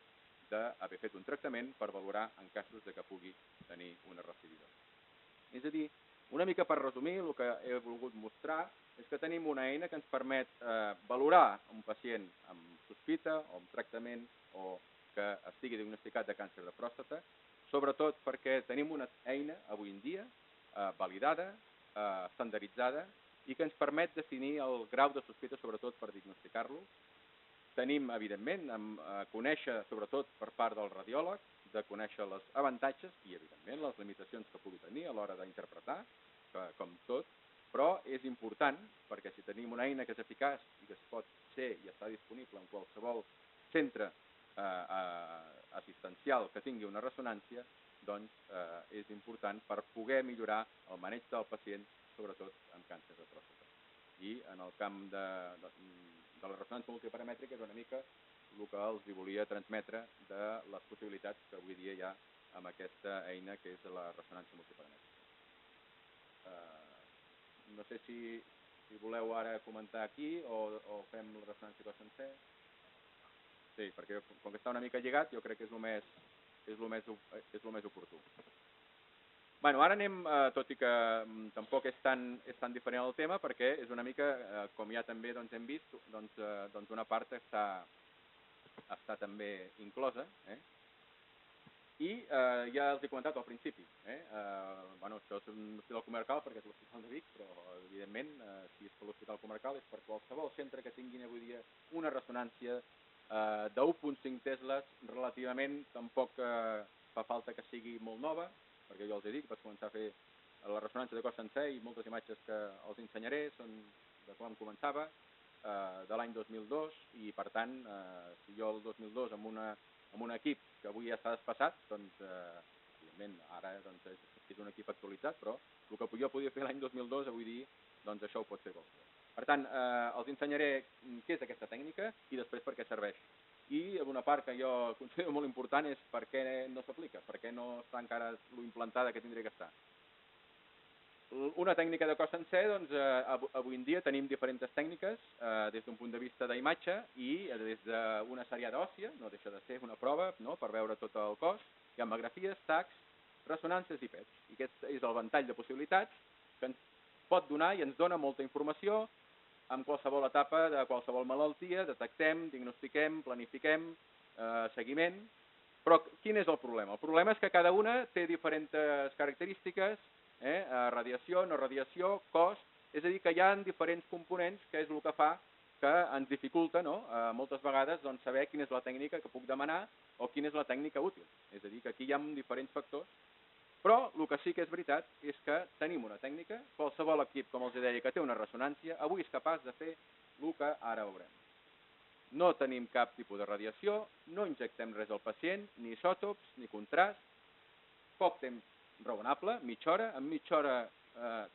d'haver fet un tractament per valorar en casos que pugui tenir una recidiva. És a dir, una mica per resumir, el que he volgut mostrar és que tenim una eina que ens permet valorar un pacient amb sospita o amb tractament o que estigui diagnosticat de càncer de pròstata, sobretot perquè tenim una eina, avui en dia, validada, estandarditzada, i que ens permet definir el grau de sospita, sobretot per diagnosticar-lo. Tenim, evidentment, a conèixer, sobretot per part del radiòleg, de conèixer els avantatges i, evidentment, les limitacions que pugui tenir a l'hora d'interpretar, com tot, però és important perquè si tenim una eina que és eficaç i que es pot ser i està disponible en qualsevol centre assistencial que tingui una ressonància, doncs és important per poder millorar el maneig del pacient, sobretot amb càncer de pròstata. I en el camp de la ressonància multiparamètrica és una mica el que els volia transmetre de les possibilitats que avui dia hi ha amb aquesta eina que és la ressonància multiparamètrica. No sé si voleu ara comentar aquí o fem la ressonància cos sencer. Sí, perquè com que està una mica lligat jo crec que és el més oportú. Bueno, ara anem, tot i que tampoc és tan diferent el tema, perquè és una mica, com ja també hem vist, una part està també inclosa, i ja els he comentat al principi. Això és un hospital comarcal perquè és l'Hospital de Vic, però evidentment, si és per l'Hospital Comarcal és per qualsevol centre que tinguin avui dia una ressonància de 1.5 tesles, relativament tampoc fa falta que sigui molt nova, perquè jo els he dit, vaig començar a fer la ressonància de cos sencer i moltes imatges que els ensenyaré són de quan començava, de l'any 2002, i per tant, si jo el 2002 amb un equip que avui ja està despassat, doncs, evidentment, ara és un equip actualitzat, però el que jo podia fer l'any 2002, avui dir, doncs això ho pot fer qualsevol. Per tant, els ensenyaré què és aquesta tècnica i després per què serveix. I una part que jo considero molt important és per què no s'aplica, per què no està encara lo implantada que tindria que estar. Una tècnica de cos sencer, doncs, avui en dia tenim diferents tècniques des d'un punt de vista d'imatge i des d'una seriada òssia, no deixa de ser una prova per veure tot el cos, gamografies, tacs, ressonàncies i PETs. I aquest és el ventall de possibilitats que ens pot donar i ens dona molta informació en qualsevol etapa de qualsevol malaltia, detectem, diagnostiquem, planifiquem, seguiment. Però quin és el problema? El problema és que cada una té diferents característiques, radiació, no radiació, cost, és a dir, que hi ha diferents components que és el que fa que ens dificulta moltes vegades saber quina és la tècnica que puc demanar o quina és la tècnica útil. És a dir, que aquí hi ha diferents factors. Però el que sí que és veritat és que tenim una tècnica, qualsevol equip, com els deia, que té una ressonància, avui és capaç de fer el que ara veurem. No tenim cap tipus de radiació, no injectem res al pacient, ni isòtops, ni contrast, poc temps raonable, mitja hora, en mitja hora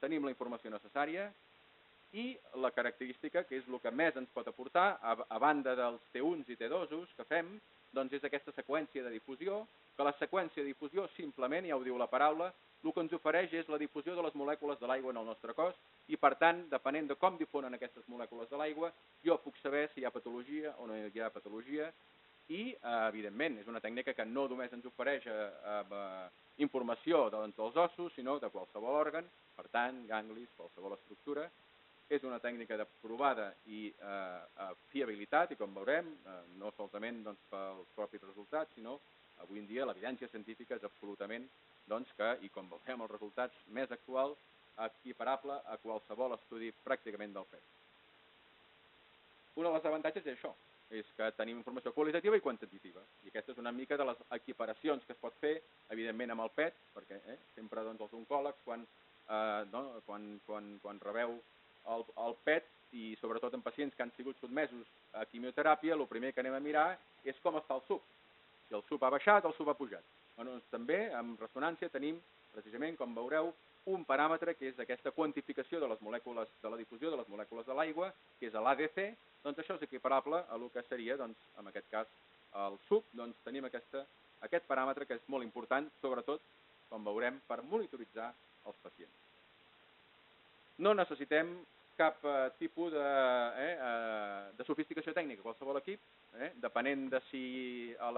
tenim la informació necessària i la característica, que és el que més ens pot aportar, a banda dels T1s i T2s que fem, doncs és aquesta seqüència de difusió, que la seqüència de difusió simplement, ja ho diu la paraula, el que ens ofereix és la difusió de les molècules de l'aigua en el nostre cos i per tant, depenent de com difonen aquestes molècules de l'aigua, jo puc saber si hi ha patologia o no hi ha patologia i, evidentment, és una tècnica que no només ens ofereix informació dels ossos, sinó de qualsevol òrgan, per tant, ganglis, qualsevol estructura. És una tècnica de provada i fiabilitat i, com veurem, no solament pels propis resultats, sinó avui en dia l'evidència científica és absolutament i com veurem els resultats més actuals, equiparable a qualsevol estudi pràcticament del PET. Un dels avantatges és això, és que tenim informació qualitativa i quantitativa. I aquesta és una mica de les equiparacions que es pot fer, evidentment, amb el PET, perquè sempre els oncòlegs, quan rebeu el PET, i sobretot en pacients que han sigut sotmesos a quimioteràpia, el primer que anem a mirar és com està el suc. Si el suc ha baixat o el suc ha pujat. També, amb ressonància, tenim, precisament, com veureu, un paràmetre que és aquesta quantificació de les molècules, de la difusió de les molècules de l'aigua, que és l'ADC, doncs això és equiparable a el que seria, en aquest cas, el suc, doncs tenim aquest paràmetre que és molt important, sobretot, com veurem, per monitoritzar els pacients. No necessitem cap tipus de sofisticació tècnica, qualsevol equip, depenent de si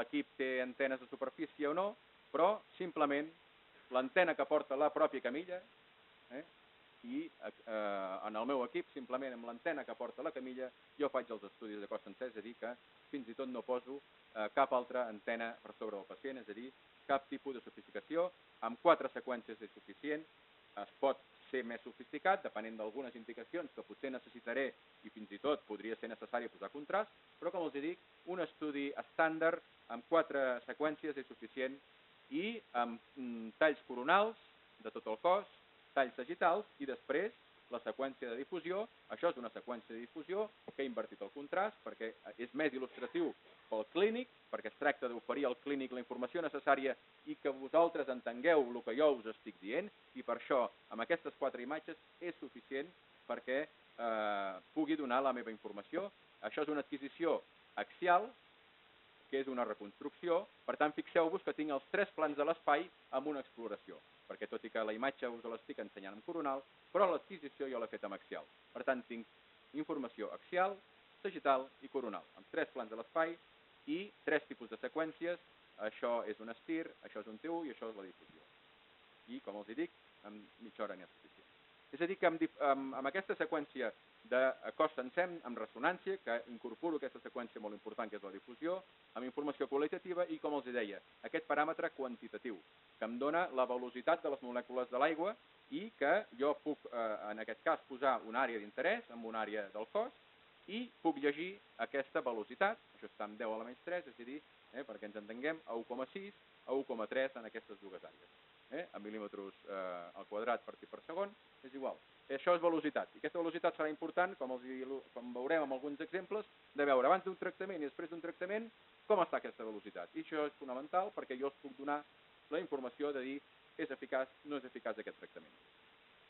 l'equip té antenes de superfície o no, però simplement l'antena que porta la pròpia camilla i en el meu equip, simplement amb l'antena que porta la camilla, jo faig els estudis de cos sencer, és a dir, que fins i tot no poso cap altra antena per sobre del pacient, és a dir, cap tipus de sofisticació, amb 4 seqüències és suficient, es pot ser més sofisticat, depenent d'algunes indicacions que potser necessitaré i fins i tot podria ser necessari posar contrast, però com els dic, un estudi estàndard amb 4 seqüències és suficient i amb talls coronals de tot el cos talls sagitals i després la seqüència de difusió. Això és una seqüència de difusió que he invertit el contrast perquè és més il·lustratiu pel clínic, perquè es tracta d'oferir al clínic la informació necessària i que vosaltres entengueu el que jo us estic dient, i per això amb aquestes 4 imatges és suficient perquè pugui donar la meva informació. Això és una adquisició axial, que és una reconstrucció. Per tant, fixeu-vos que tinc els 3 plans de l'espai amb una exploració, perquè tot i que la imatge us l'estic ensenyant en coronal, però l'adquisició jo l'he fet amb axial. Per tant, tinc informació axial, sagital i coronal, amb 3 plans de l'espai i 3 tipus de seqüències. Això és un estir, això és un T1 i això és la difusió. I, com els dic, en mitja hora n'hi ha suficient. És a dir, que amb aquesta seqüència de cos sencer amb ressonància, que incorporo aquesta seqüència molt important, que és la difusió, amb informació qualitativa i, com els deia, aquest paràmetre quantitatiu, que em dona la velocitat de les molècules de l'aigua i que jo puc, en aquest cas, posar una àrea d'interès amb una àrea del cos i puc llegir aquesta velocitat, això està en 10 a la menys 3, és a dir, perquè ens entenguem, a 1,6, a 1,3 en aquestes dues àrees. A mil·límetres al quadrat per segon, és igual. Això és velocitat. I aquesta velocitat serà important, com veurem amb alguns exemples, de veure abans d'un tractament i després d'un tractament com està aquesta velocitat. I això és fonamental perquè jo us puc donar la informació de dir és eficaç, no és eficaç aquest tractament.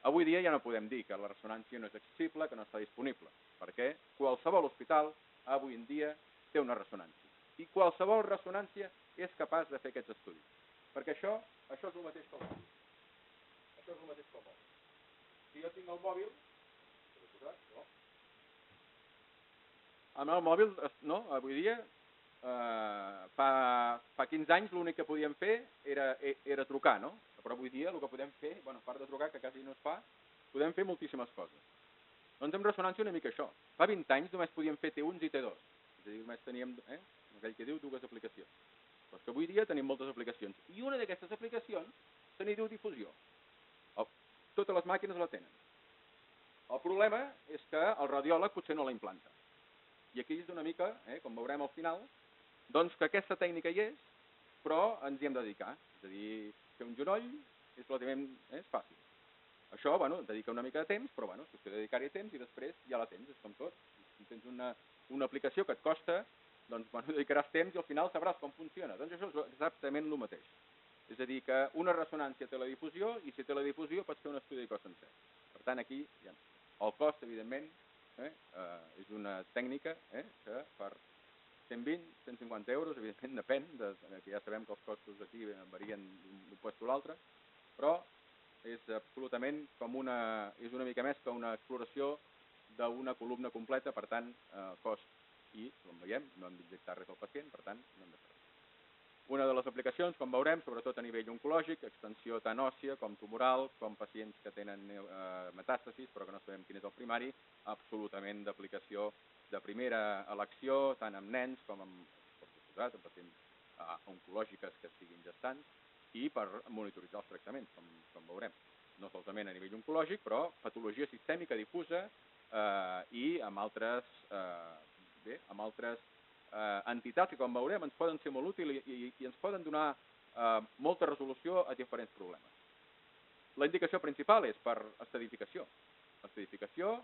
Avui dia ja no podem dir que la ressonància no és accessible, que no està disponible, perquè qualsevol hospital avui en dia té una ressonància. I qualsevol ressonància és capaç de fer aquests estudis. Perquè això és el mateix que el mòbil. Això és el mateix que el mòbil. Si jo tinc el mòbil, amb el mòbil, no, avui dia, fa 15 anys l'únic que podíem fer era trucar, no? Però avui dia el que podem fer, a part de trucar, que quasi no es fa, podem fer moltíssimes coses. Doncs amb ressonància una mica això. Fa 20 anys només podíem fer T1s i T2. És a dir, només teníem, aquell que diu, 2 aplicacions. Però és que avui dia tenim moltes aplicacions. I una d'aquestes aplicacions se n'hi diu difusió. Totes les màquines la tenen. El problema és que el radiòleg potser no la implanta. I aquí és una mica, com veurem al final, doncs que aquesta tècnica hi és, però ens hi hem de dedicar. És a dir, fer un genoll és relativament fàcil. Això, dedica una mica de temps, però és qüestió de dedicar-hi temps i després ja la tens, és com tot. Si tens una aplicació que et costa, doncs dedicaràs temps i al final sabràs com funciona. Doncs això és exactament el mateix. És a dir, que una ressonància té la difusió i si té la difusió pots fer un estudi de cos sencer. Per tant, aquí el cost, evidentment, és una tècnica que per 120, 150 euros, evidentment depèn, que ja sabem que els costos aquí varien d'un lloc a l'altre, però és absolutament és una mica més que una exploració d'una columna completa, per tant, cost i, com veiem, no hem d'injectar res al pacient, per tant, no hem de fer res. Una de les aplicacions, com veurem, sobretot a nivell oncològic, extensió tant òssia com tumoral, com pacients que tenen metàstasis, però que no sabem quin és el primari, absolutament d'aplicació de primera elecció, tant amb nens com amb pacients oncològiques que estiguin gestants, i per monitoritzar els tractaments, com veurem. No solament a nivell oncològic, però patologia sistèmica difusa i amb altres entitats que, com veurem, ens poden ser molt útils i ens poden donar molta resolució a diferents problemes. La indicació principal és per estadificació. Estadificació,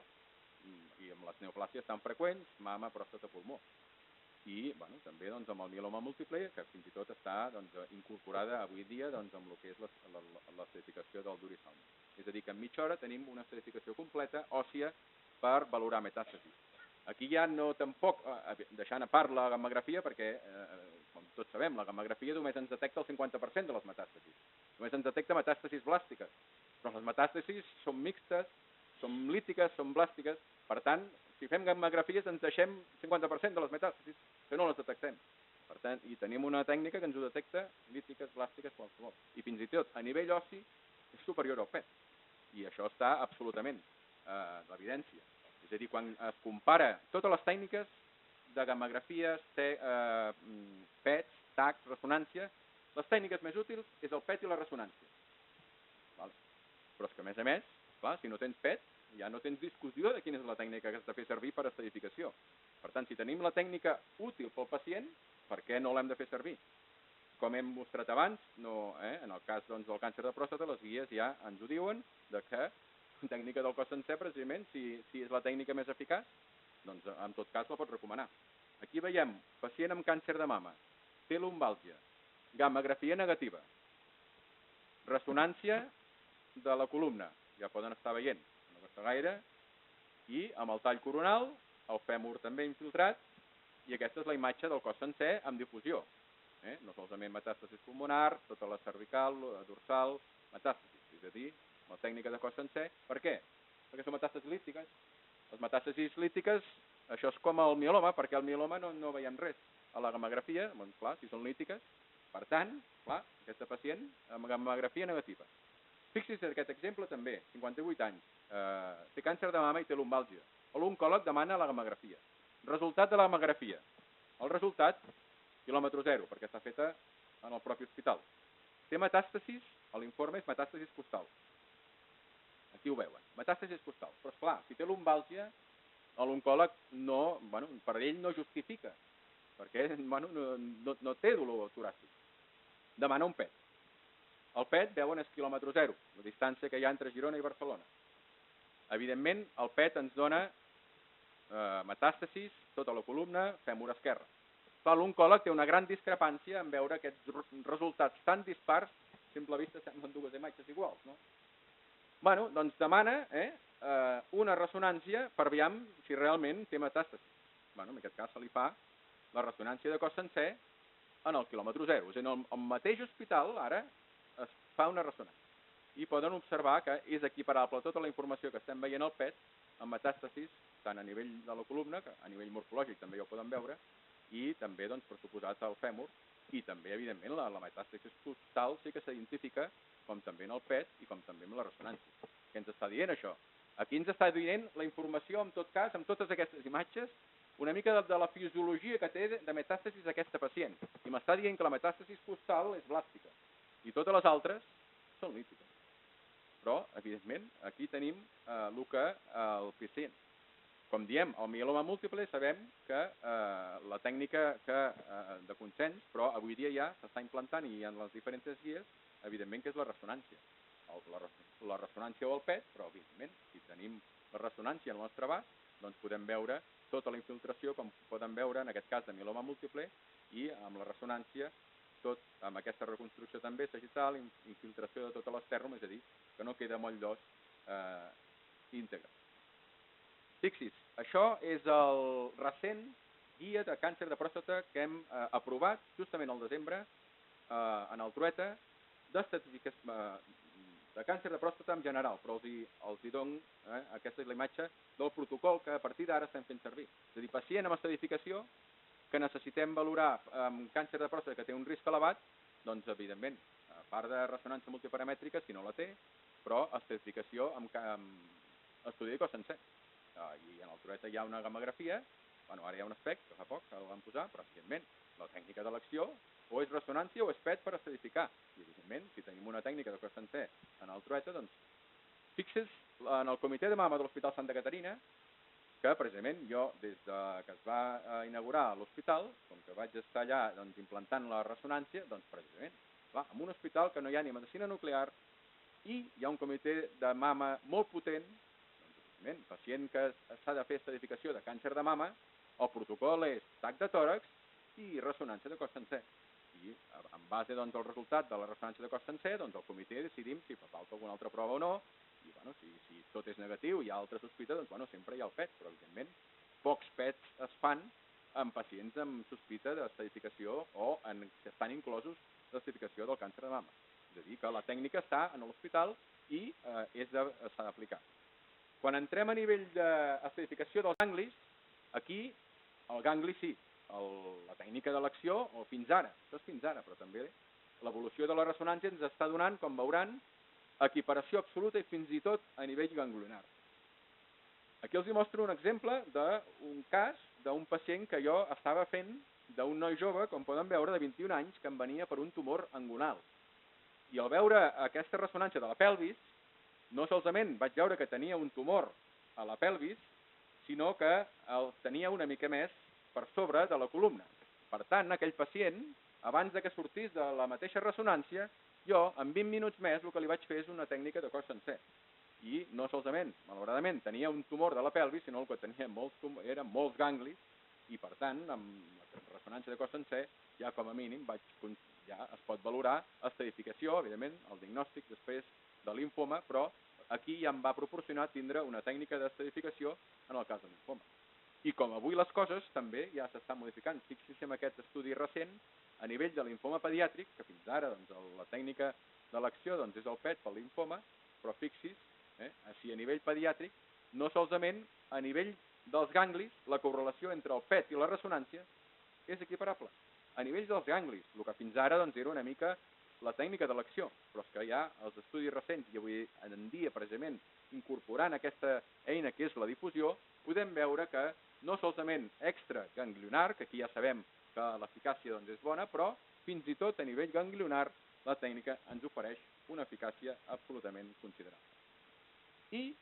i amb les neoplàsies tan freqüents, mama, pròstata, pulmó. I també amb el mieloma múltiple, que fins i tot està incorporada avui dia amb el que és l'estadificació del Durisalm. És a dir, que en mitja hora tenim una estadificació completa òssia per valorar metàstasis. Aquí ja no tampoc, deixant a part la gammografia, perquè, com tots sabem, la gammografia només ens detecta el 50% de les metàstasis. Només ens detecta metàstasis blàstiques. Però les metàstasis són mixtes, són lítiques, són blàstiques. Per tant, si fem gammografies ens deixem 50% de les metàstasis que no les detectem. Per tant, i tenim una tècnica que ens ho detecta lítiques, blàstiques, qualsevol. I fins i tot, a nivell ossi, és superior al PET. I això està absolutament l'evidència. És a dir, quan es compara totes les tècniques de gammografies, PETs, TACs, ressonància, les tècniques més útils és el PET i la ressonància. Però és que, a més, clar, si no tens PET, ja no tens discussió de quina és la tècnica que has de fer servir per estadificació. Per tant, si tenim la tècnica útil pel pacient, per què no l'hem de fer servir? com hem mostrat abans, en el cas del càncer de pròstata, les guies ja ens ho diuen, que la tècnica del cos sencer, precisament, si és la tècnica més eficaç, doncs en tot cas la pot recomanar. Aquí veiem pacient amb càncer de mama, té lumbàlgia, gammagrafia negativa, ressonància de la columna, ja poden estar veient, no costa gaire, i amb el tall coronal, el fèmur també infiltrat, i aquesta és la imatge del cos sencer amb difusió. No solament metàstasis pulmonar, tota la cervical, la dorsal, metàstasis, és a dir, la tècnica de cos sencer. Per què? Perquè són metàstasis lítiques. Les metàstasis lítiques, això és com el mieloma, perquè el mieloma no veiem res. A la gammografia, doncs clar, si són lítiques, per tant, clar, aquesta pacient amb gammografia negativa. Fixi's en aquest exemple també, 58 anys, té càncer de mama i té lumbàlgia. L'oncòleg demana la gammografia. Resultat de la gammografia. El resultat, quilòmetre zero, perquè està feta en el propi hospital. Té metàstasis, l'informe és metàstasis costal. Aquí ho veuen, metàstasis costal. Però esclar, si té lumbàlgia, l'oncòleg per ell no justifica, perquè no té dolor toràcic. Demana un PET. El PET, veuen, és quilòmetre zero, la distància que hi ha entre Girona i Barcelona. Evidentment, el PET ens dona metàstasis, tota la columna, fèmur esquerre. Clar, l'oncòleg té una gran discrepància en veure aquests resultats tan dispars, a simple vista semblen dues imatges iguals, no? Doncs demana una ressonància per veure si realment té metàstasis. En aquest cas se li fa la ressonància de cos sencer en el quilòmetre zero. És a dir, en el mateix hospital ara es fa una ressonància. I poden observar que és equiparable tota la informació que estem veient al PET amb metàstasis, tant a nivell de la columna, que a nivell morfològic també ja ho poden veure, i també, per suposat, el fèmur, i també, evidentment, la metàstasis costal sí que s'identifica com també en el PET i com també en la ressonància. Què ens està dient això? Aquí ens està dient la informació, en tot cas, amb totes aquestes imatges, una mica de la fisiologia que té de metàstasis aquesta pacient. I m'està dient que la metàstasis costal és blàstica i totes les altres són lítiques. Però, evidentment, aquí tenim el que el pacient. Com diem, el mieloma múltiple sabem que la tècnica de consens, però avui dia ja s'està implantant i en les diferents guies, evidentment que és la ressonància. La ressonància o el PET, però evidentment, si tenim la ressonància al nostre abast, doncs podem veure tota la infiltració, com poden veure en aquest cas de mieloma múltiple, i amb la ressonància, amb aquesta reconstrucció també sagital, infiltració de tot l'estèrnum, és a dir, que no queda moll d'os íntegre. Fixis, això és el recent guia de càncer de pròstata que hem aprovat justament al desembre en el Trueta d'estadístiques de càncer de pròstata en general, però els hi dono, aquesta és la imatge del protocol que a partir d'ara estem fent servir. És a dir, pacient amb estadificació que necessitem valorar amb càncer de pròstata que té un risc elevat, doncs evidentment, a part de ressonància multiparamètrica, si no la té, però estadificació amb estudi de cos sencer. I en el Trueta hi ha una gammografia, ara hi ha un SPECT, que fa poc que el van posar, però evidentment la tècnica d'elecció o és ressonància o és PET per estadificar. I evidentment, si tenim una tècnica de cos sencer en el Trueta, doncs fixes en el comitè de mama de l'Hospital Santa Caterina, que precisament jo, des que es va inaugurar l'hospital, com que vaig estar allà implantant la ressonància, doncs precisament, clar, en un hospital que no hi ha ni medicina nuclear i hi ha un comitè de mama molt potent, pacient que s'ha de fer estadificació de càncer de mama, el protocol és tac de tòrax i ressonància de cos sencer. I en base al resultat de la ressonància de cos sencer, el comitè decidim si fa falta alguna altra prova o no, i si tot és negatiu i hi ha altra sospita, doncs sempre hi ha el PET, però evidentment pocs PETs es fan en pacients amb sospita d'estadificació o que estan inclosos d'estadificació del càncer de mama. És a dir, que la tècnica està en l'hospital i s'ha d'aplicar. Quan entrem a nivell d'estadificació dels ganglis, aquí el gangli sí, la tècnica d'elecció, o fins ara, això és fins ara, però també l'evolució de la ressonància ens està donant, com veuran, equiparació absoluta i fins i tot a nivell ganglionar. Aquí els mostro un exemple d'un cas d'un pacient que jo estava fent d'un noi jove, com poden veure, de 21 anys, que em venia per un tumor angonal. I al veure aquesta ressonància de la pelvis, no solament vaig veure que tenia un tumor a la pelvis, sinó que el tenia una mica més per sobre de la columna. Per tant, aquell pacient, abans de que sortís de la mateixa ressonància, jo, en 20 minuts més, el que li vaig fer és una tècnica de cos sencer. I no solament, malauradament, tenia un tumor de la pelvis, sinó el que tenia eren molts ganglis, i per tant, amb la ressonància de cos sencer, ja com a mínim ja es pot valorar estadificació, evidentment, el diagnòstic després de linfoma, però aquí ja em va proporcionar tindre una tècnica d'estadificació en el cas de linfoma. I com avui les coses també ja s'estan modificant. Fixi's en aquest estudi recent a nivell de linfoma pediàtric, que fins ara la tècnica d'elecció és el PET pel linfoma, però fixi's, així a nivell pediàtric, no solament a nivell dels ganglis, la correlació entre el PET i la ressonància és equiparable. A nivell dels ganglis, el que fins ara era una mica la tècnica d'elecció, però és que ja els estudis recents, i avui en dia precisament incorporant aquesta eina que és la difusió, podem veure que no solament extraganglionar, que aquí ja sabem que l'eficàcia és bona, però fins i tot a nivell ganglionar la tècnica ens ofereix una eficàcia absolutament considerable. I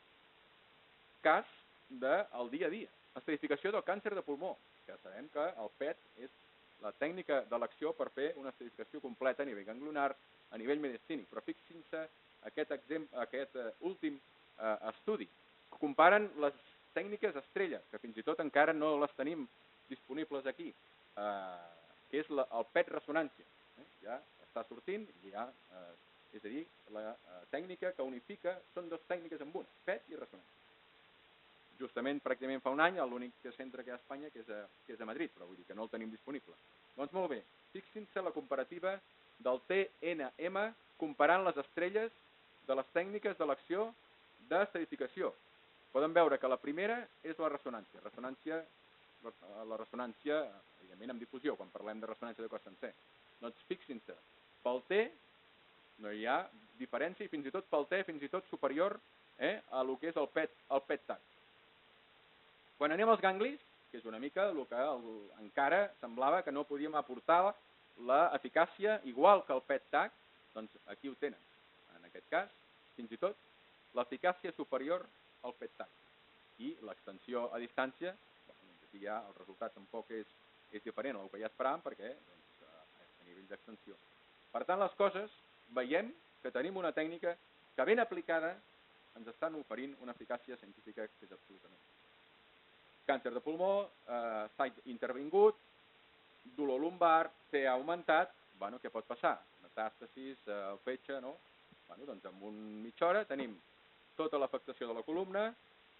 cas del dia a dia, estadificació del càncer de pulmó, que sabem que el PET és la tècnica d'elecció per fer una estadificació completa a nivell ganglionar, a nivell medicínic. Però fixin-se aquest últim estudi. Comparen les tècniques estrella, que fins i tot encara no les tenim disponibles aquí, que és el PET ressonància. Ja està sortint, és a dir, la tècnica que unifica, són dues tècniques en una, PET i ressonància. Justament, pràcticament fa un any, l'únic centre que hi ha a Espanya, que és a Madrid, però vull dir que no el tenim disponible. Doncs molt bé, fixin-se la comparativa del TNM comparant les estrelles de les tècniques d'elecció d'estadificació. Poden veure que la primera és la ressonància. La ressonància, evidentment, amb difusió, quan parlem de ressonància de cos sencer. Doncs fixin-se, pel T no hi ha diferència, i fins i tot pel T, fins i tot superior a el que és el PET-TAC. Quan anem als ganglis, que és una mica el que encara semblava que no podíem aportar l'eficàcia igual que el PET-TAC, doncs aquí ho tenen. En aquest cas, fins i tot, l'eficàcia superior al PET-TAC. I l'extensió a distància, aquí ja el resultat tampoc és diferent del que ja esperàvem, perquè a nivell d'extensió. Per tant, les coses, veiem que tenim una tècnica que ben aplicada ens estan oferint una eficàcia científica que és absolutament. Càncer de pulmó, s'ha intervingut, dolor lumbar, s'ha augmentat, què pot passar? Metàstasis, el fetge, no? Doncs en una mitja hora tenim tota l'afectació de la columna,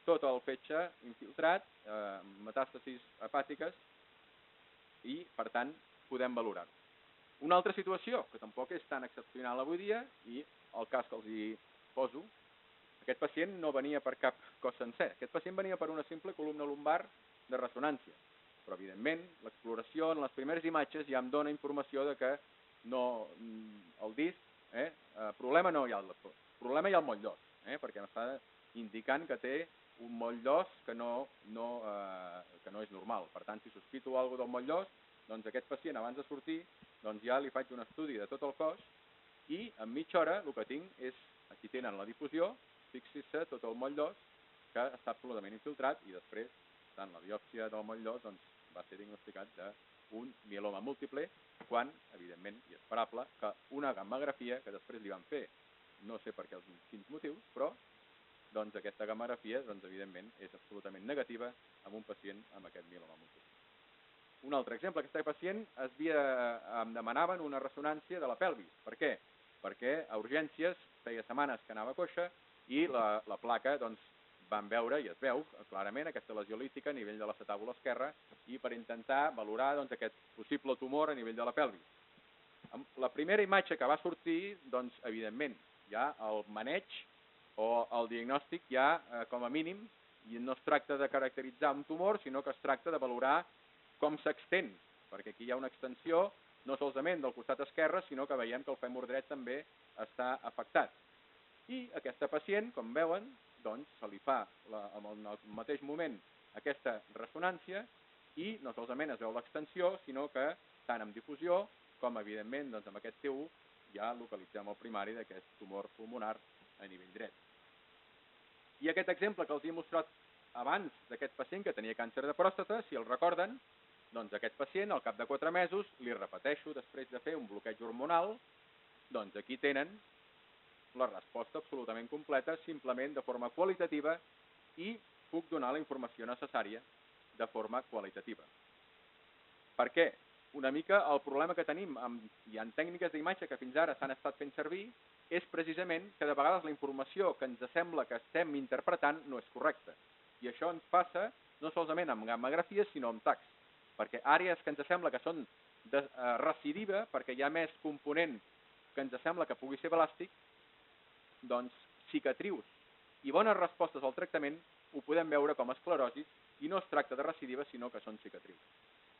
tot el fetge infiltrat, metàstasis hepàtiques, i, per tant, podem valorar-ho. Una altra situació, que tampoc és tan excepcional avui dia, i el cas que els hi poso, aquest pacient no venia per cap cos sencer. Aquest pacient venia per una simple columna lumbar de ressonància. Però, evidentment, l'exploració en les primeres imatges ja em dona informació de que el disc, problema no hi ha, problema hi ha el moll d'os, perquè m'està indicant que té un moll d'os que no és normal. Per tant, si sospito alguna cosa del moll d'os, doncs aquest pacient, abans de sortir, doncs ja li faig un estudi de tot el cos i en mitja hora el que tinc és, aquí tenen la difusió, fixi-se tot el moll d'os que està absolutament infiltrat i després, tant la biòpsia del moll d'os, va ser diagnosticat d'un mieloma múltiple, quan, evidentment, i esperable, que una gammografia que després li van fer, no sé per quins motius, però aquesta gammografia, evidentment, és absolutament negativa en un pacient amb aquest mieloma múltiple. Un altre exemple, aquest pacient em demanaven una ressonància de la pelvis. Per què? Perquè a urgències feia setmanes que anava coixa i la placa, van veure, i es veu clarament, aquesta lesió lítica a nivell de l'acetàbula esquerra i per intentar valorar aquest possible tumor a nivell de la pelvis. La primera imatge que va sortir, evidentment, ja el maneig o el diagnòstic ja, com a mínim, i no es tracta de caracteritzar un tumor, sinó que es tracta de valorar com s'extén, perquè aquí hi ha una extensió no solament del costat esquerre, sinó que veiem que el fèmur dret també està afectat. I aquesta pacient, com veuen, se li fa en el mateix moment aquesta ressonància i no solament es veu l'extensió, sinó que tant amb difusió com, evidentment, amb aquest T1 ja localitzem el primari d'aquest tumor pulmonar a nivell dret. I aquest exemple que els he mostrat abans d'aquest pacient que tenia càncer de pròstata, si el recorden, Doncs aquest pacient, al cap de 4 mesos, li repeteixo, després de fer un bloqueig hormonal, doncs aquí tenen la resposta absolutament completa, simplement de forma qualitativa, i puc donar la informació necessària de forma qualitativa. Per què? Una mica el problema que tenim, hi ha tècniques d'imatge que fins ara s'han estat fent servir, és precisament que de vegades la informació que ens sembla que estem interpretant no és correcta. I això ens passa no solament amb gammagrafia, sinó amb tacs. Perquè àrees que ens sembla que són de recidiva, perquè hi ha més component que ens sembla que pugui ser belàstic, doncs cicatrius i bones respostes al tractament ho podem veure com a esclerosis i no es tracta de recidiva, sinó que són cicatrius.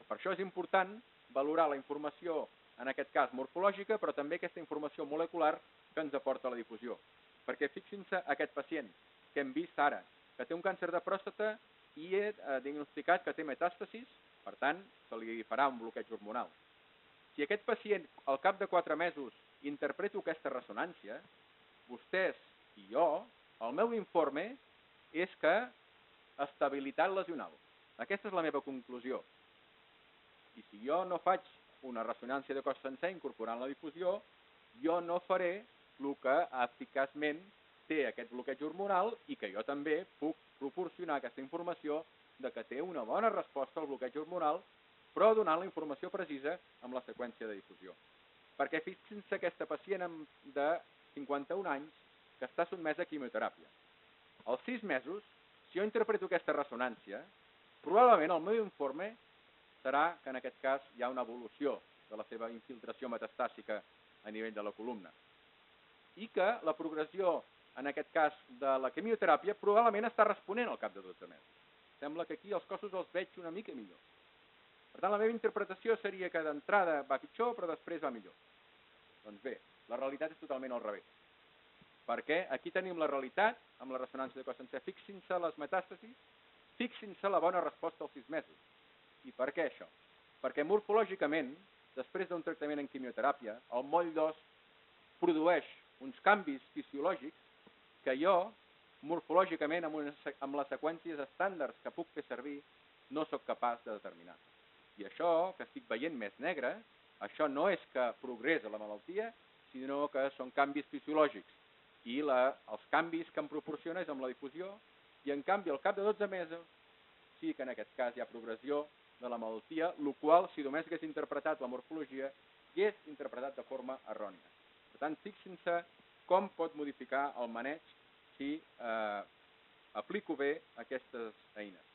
Per això és important valorar la informació, en aquest cas morfològica, però també aquesta informació molecular que ens aporta la difusió. Perquè fixin-se aquest pacient que hem vist ara, que té un càncer de pròstata i he diagnosticat que té metàstasis, per tant, se li farà un bloqueig hormonal. Si aquest pacient, al cap de 4 mesos, interpreto aquesta ressonància, vostès i jo, el meu informe és que estabilitat lesional. Aquesta és la meva conclusió. I si jo no faig una ressonància de cos sencer incorporant la difusió, jo no faré el que eficaçment té aquest bloqueig hormonal i que jo també puc proporcionar aquesta informació de que té una bona resposta al bloqueig hormonal, però donant la informació precisa amb la seqüència de difusió. Perquè fixin-se aquesta pacient de 51 anys que està sotmesa a quimioteràpia. Als 6 mesos, si jo interpreto aquesta ressonància, probablement el meu informe serà que en aquest cas hi ha una evolució de la seva infiltració metastàsica a nivell de la columna. I que la progressió, en aquest cas, de la quimioteràpia probablement està responent al cap de 12 mesos. Sembla que aquí els cossos els veig una mica millor. Per tant, la meva interpretació seria que d'entrada va pitjor, però després va millor. Doncs bé, la realitat és totalment al revés. Perquè aquí tenim la realitat, amb la ressonància de cos sencer. Fixin-se les metàstasis, fixin-se la bona resposta als 6 mesos. I per què això? Perquè morfològicament, després d'un tractament en quimioteràpia, el moll d'os produeix uns canvis fisiològics que jo, morfològicament, amb les seqüències estàndards que puc fer servir, no sóc capaç de determinar. I això, que estic veient més negre, això no és que progressa la malaltia, sinó que són canvis fisiològics. I els canvis que em proporciona és amb la difusió, i en canvi, al cap de 12 mesos, sí que en aquest cas hi ha progressió de la malaltia, el qual, si només hagués interpretat la morfologia, hagués interpretat de forma errònia. Per tant, fixin-se com pot modificar el maneig si aplico bé aquestes eines.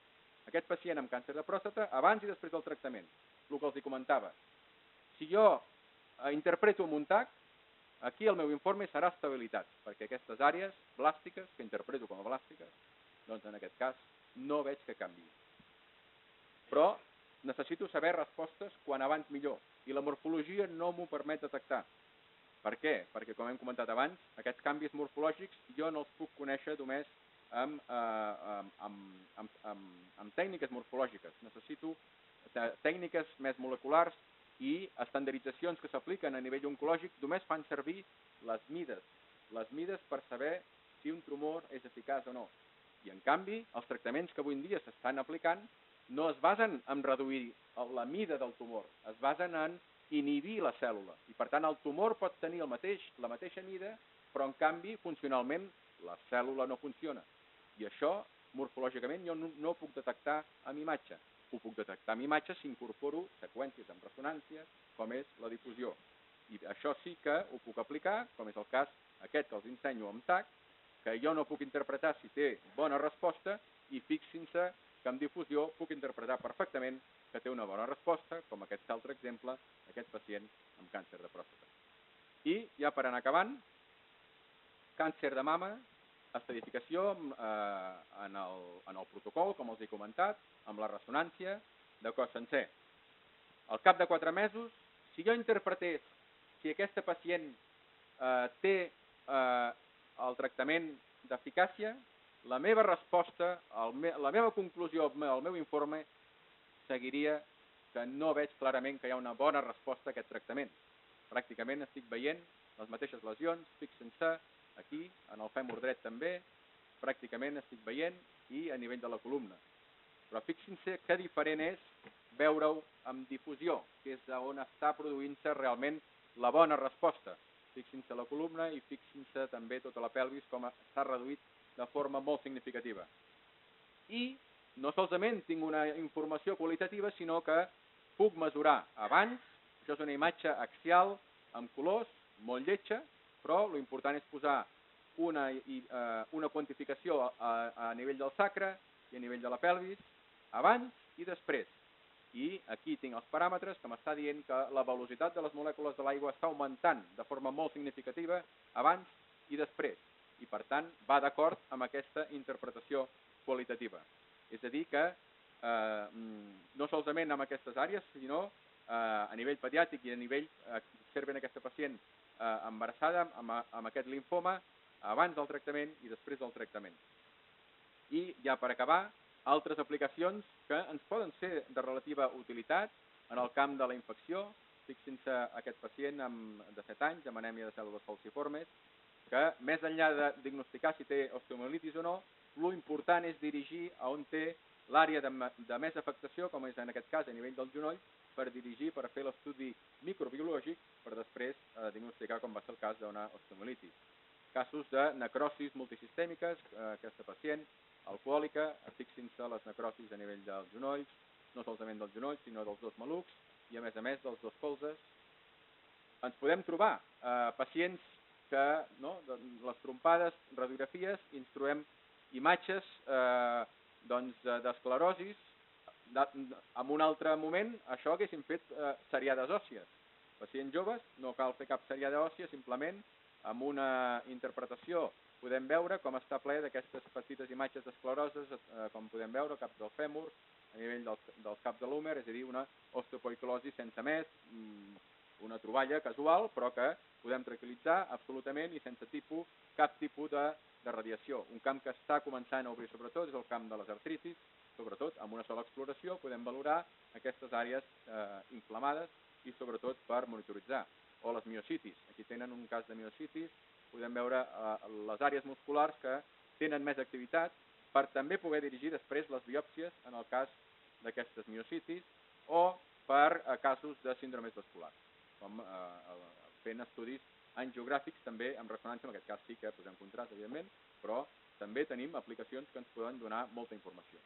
Aquest pacient amb càncer de pròstata, abans i després del tractament, el que els comentava. Si jo interpreto amb un TAC, aquí el meu informe serà estabilitat, perquè aquestes àrees blàstiques, que interpreto com a blàstiques, doncs en aquest cas no veig que canviï. Però necessito saber respostes quan abans millor, i la morfologia no m'ho permet detectar. Per què? Perquè, com hem comentat abans, aquests canvis morfològics jo no els puc conèixer només amb tècniques morfològiques. Necessito tècniques més moleculars i estandarditzacions que s'apliquen a nivell oncològic només fan servir les mides per saber si un tumor és eficaç o no. I, en canvi, els tractaments que avui en dia s'estan aplicant no es basen en reduir la mida del tumor, es basen en inhibir la cèl·lula. I, per tant, el tumor pot tenir la mateixa mida, però, en canvi, funcionalment, la cèl·lula no funciona. I això, morfològicament, jo no ho puc detectar amb imatge. Ho puc detectar amb imatge si incorporo seqüències amb ressonància, com és la difusió. I això sí que ho puc aplicar, com és el cas aquest que els ensenyo amb TAC, que jo no puc interpretar si té bona resposta, i fixin-se que amb difusió puc interpretar perfectament que té una bona resposta, com aquest altre exemple, aquest pacient amb càncer de pròstata. I, ja per anar acabant, càncer de mama, estadificació en el protocol, com els he comentat, amb la ressonància de cos sencer. Al cap de 4 mesos, si jo interpretés si aquesta pacient té el tractament d'eficàcia, la meva resposta, la meva conclusió, el meu informe, seguiria que no veig clarament que hi ha una bona resposta a aquest tractament. Pràcticament estic veient les mateixes lesions, fixen-se, aquí, en el fèmur dret també, pràcticament estic veient, i a nivell de la columna. Però fixin-se que diferent és veure-ho amb difusió, que és on està produint-se realment la bona resposta. Fixin-se la columna i fixin-se també tota la pelvis com està reduït de forma molt significativa. I no solament tinc una informació qualitativa, sinó que puc mesurar abans. Això és una imatge axial amb colors, molt lletja, però l'important és posar una quantificació a nivell del sacre i a nivell de la pelvis, abans i després. I aquí tinc els paràmetres que m'està dient que la velocitat de les molècules de l'aigua està augmentant de forma molt significativa abans i després. I per tant va d'acord amb aquesta interpretació qualitativa. És a dir que no solament amb aquestes àrees, sinó a nivell pediàtric i a nivell observen aquesta pacient embarassada amb aquest linfoma abans del tractament i després del tractament. I ja per acabar, altres aplicacions que ens poden ser de relativa utilitat en el camp de la infecció. Fixin-se aquest pacient de 7 anys amb anèmia de cèl·lules falciformes, que més enllà de diagnosticar si té osteomielitis o no, l'important és dirigir a on té l'àrea de més afectació, com és en aquest cas a nivell del genoll, per dirigir, per fer l'estudi microbiològic, per després diagnosticar com va ser el cas d'una osteomielitis. Casos de necrosis multisistèmiques, aquesta pacient alcohòlica, fixin-se les necrosis a nivell dels genolls, no solament dels genolls, sinó dels dos malucs i a més dels dos colzes. Ens podem trobar pacients que, les trompades, radiografies, i ens trobem imatges d'esclerosis. En un altre moment, això haguéssim fet seriades òssies. Pacients joves, no cal fer cap seriada òssia, simplement amb una interpretació podem veure com està ple d'aquestes petites imatges d'escleroses, com podem veure, al cap del fèmur, a nivell dels caps de l'húmer, és a dir, una osteopoiclosi sense més, una troballa casual, però que podem tranquil·litzar absolutament i sense cap tipus de radiació. Un camp que està començant a obrir sobretot és el camp de les artritis, sobretot amb una sola exploració podem valorar aquestes àrees inflamades i sobretot per monitoritzar. O les miocitis, aquí tenen un cas de miocitis, podem veure les àrees musculars que tenen més activitat per també poder dirigir després les biòpsies en el cas d'aquestes miocitis o per casos de síndromes vasculars, com fent estudis angiogràfics també amb ressonància, en aquest cas sí que posem contrast, evidentment, però també tenim aplicacions que ens poden donar molta informació.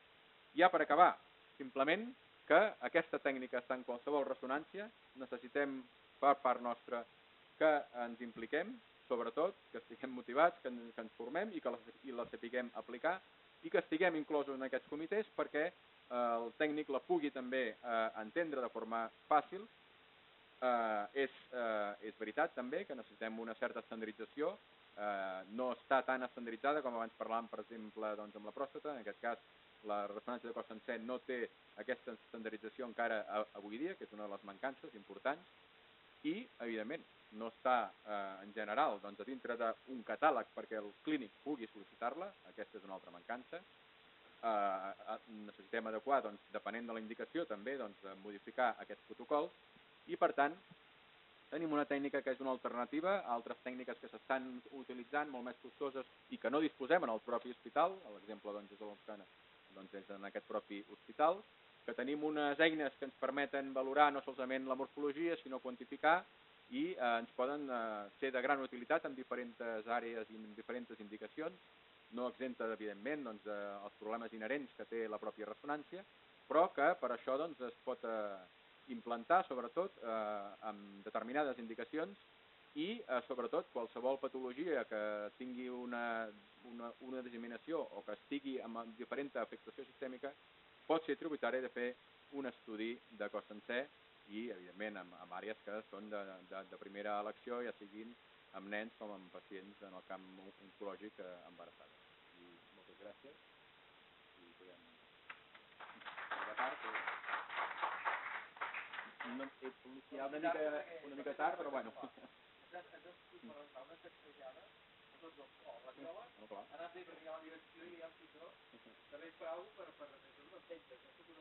Ja per acabar, simplement que aquesta tècnica està en qualsevol ressonància, necessitem per part nostra que ens impliquem, sobretot, que estiguem motivats, que ens formem i que la sapiguem aplicar i que estiguem inclosos en aquests comitès perquè el tècnic la pugui també entendre de forma fàcil. És veritat també que necessitem una certa estandardització, no està tan estandarditzada com abans parlàvem, per exemple, amb la pròstata. En aquest cas, la ressonància de cos sencer no té aquesta estandardització encara avui dia, que és una de les mancances importants, i, evidentment, no està en general a dintre d'un catàleg perquè el clínic pugui sol·licitar-la, aquesta és una altra mancança. Necessitem adequar, depenent de la indicació, també modificar aquests protocols i, per tant, tenim una tècnica que és una alternativa a altres tècniques que s'estan utilitzant, molt més costoses i que no disposem en el propi hospital. L'exemple és en aquest propi hospital, que tenim unes eines que ens permeten valorar no solament la morfologia, sinó quantificar i ens poden ser de gran utilitat en diferents àrees i en diferents indicacions, no exenta, evidentment, els problemes inherents que té la pròpia ressonància, però que per això es pot implantar, sobretot, en determinades indicacions i, sobretot, qualsevol patologia que tingui una disseminació o que estigui amb diferent afectació sistèmica pot ser tributari de fer un estudi de cos sencer i, evidentment, amb àrees que són de primera elecció, ja siguin amb nens com amb pacients en el camp oncològic embarassades. I moltes gràcies. I podem... De part, ja una mica tard, però bueno. Ens has dit per una sacsejada a tots els cols. La troba, ha anat bé per arribar a la direcció i ja em fico, també és prou per fer una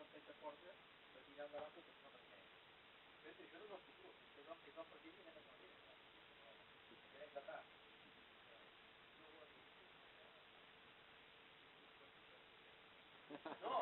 empenta forta per tirar endavant tot això perquè... Això no és el futur, és el present i anem a darrere. Anem de tard. No,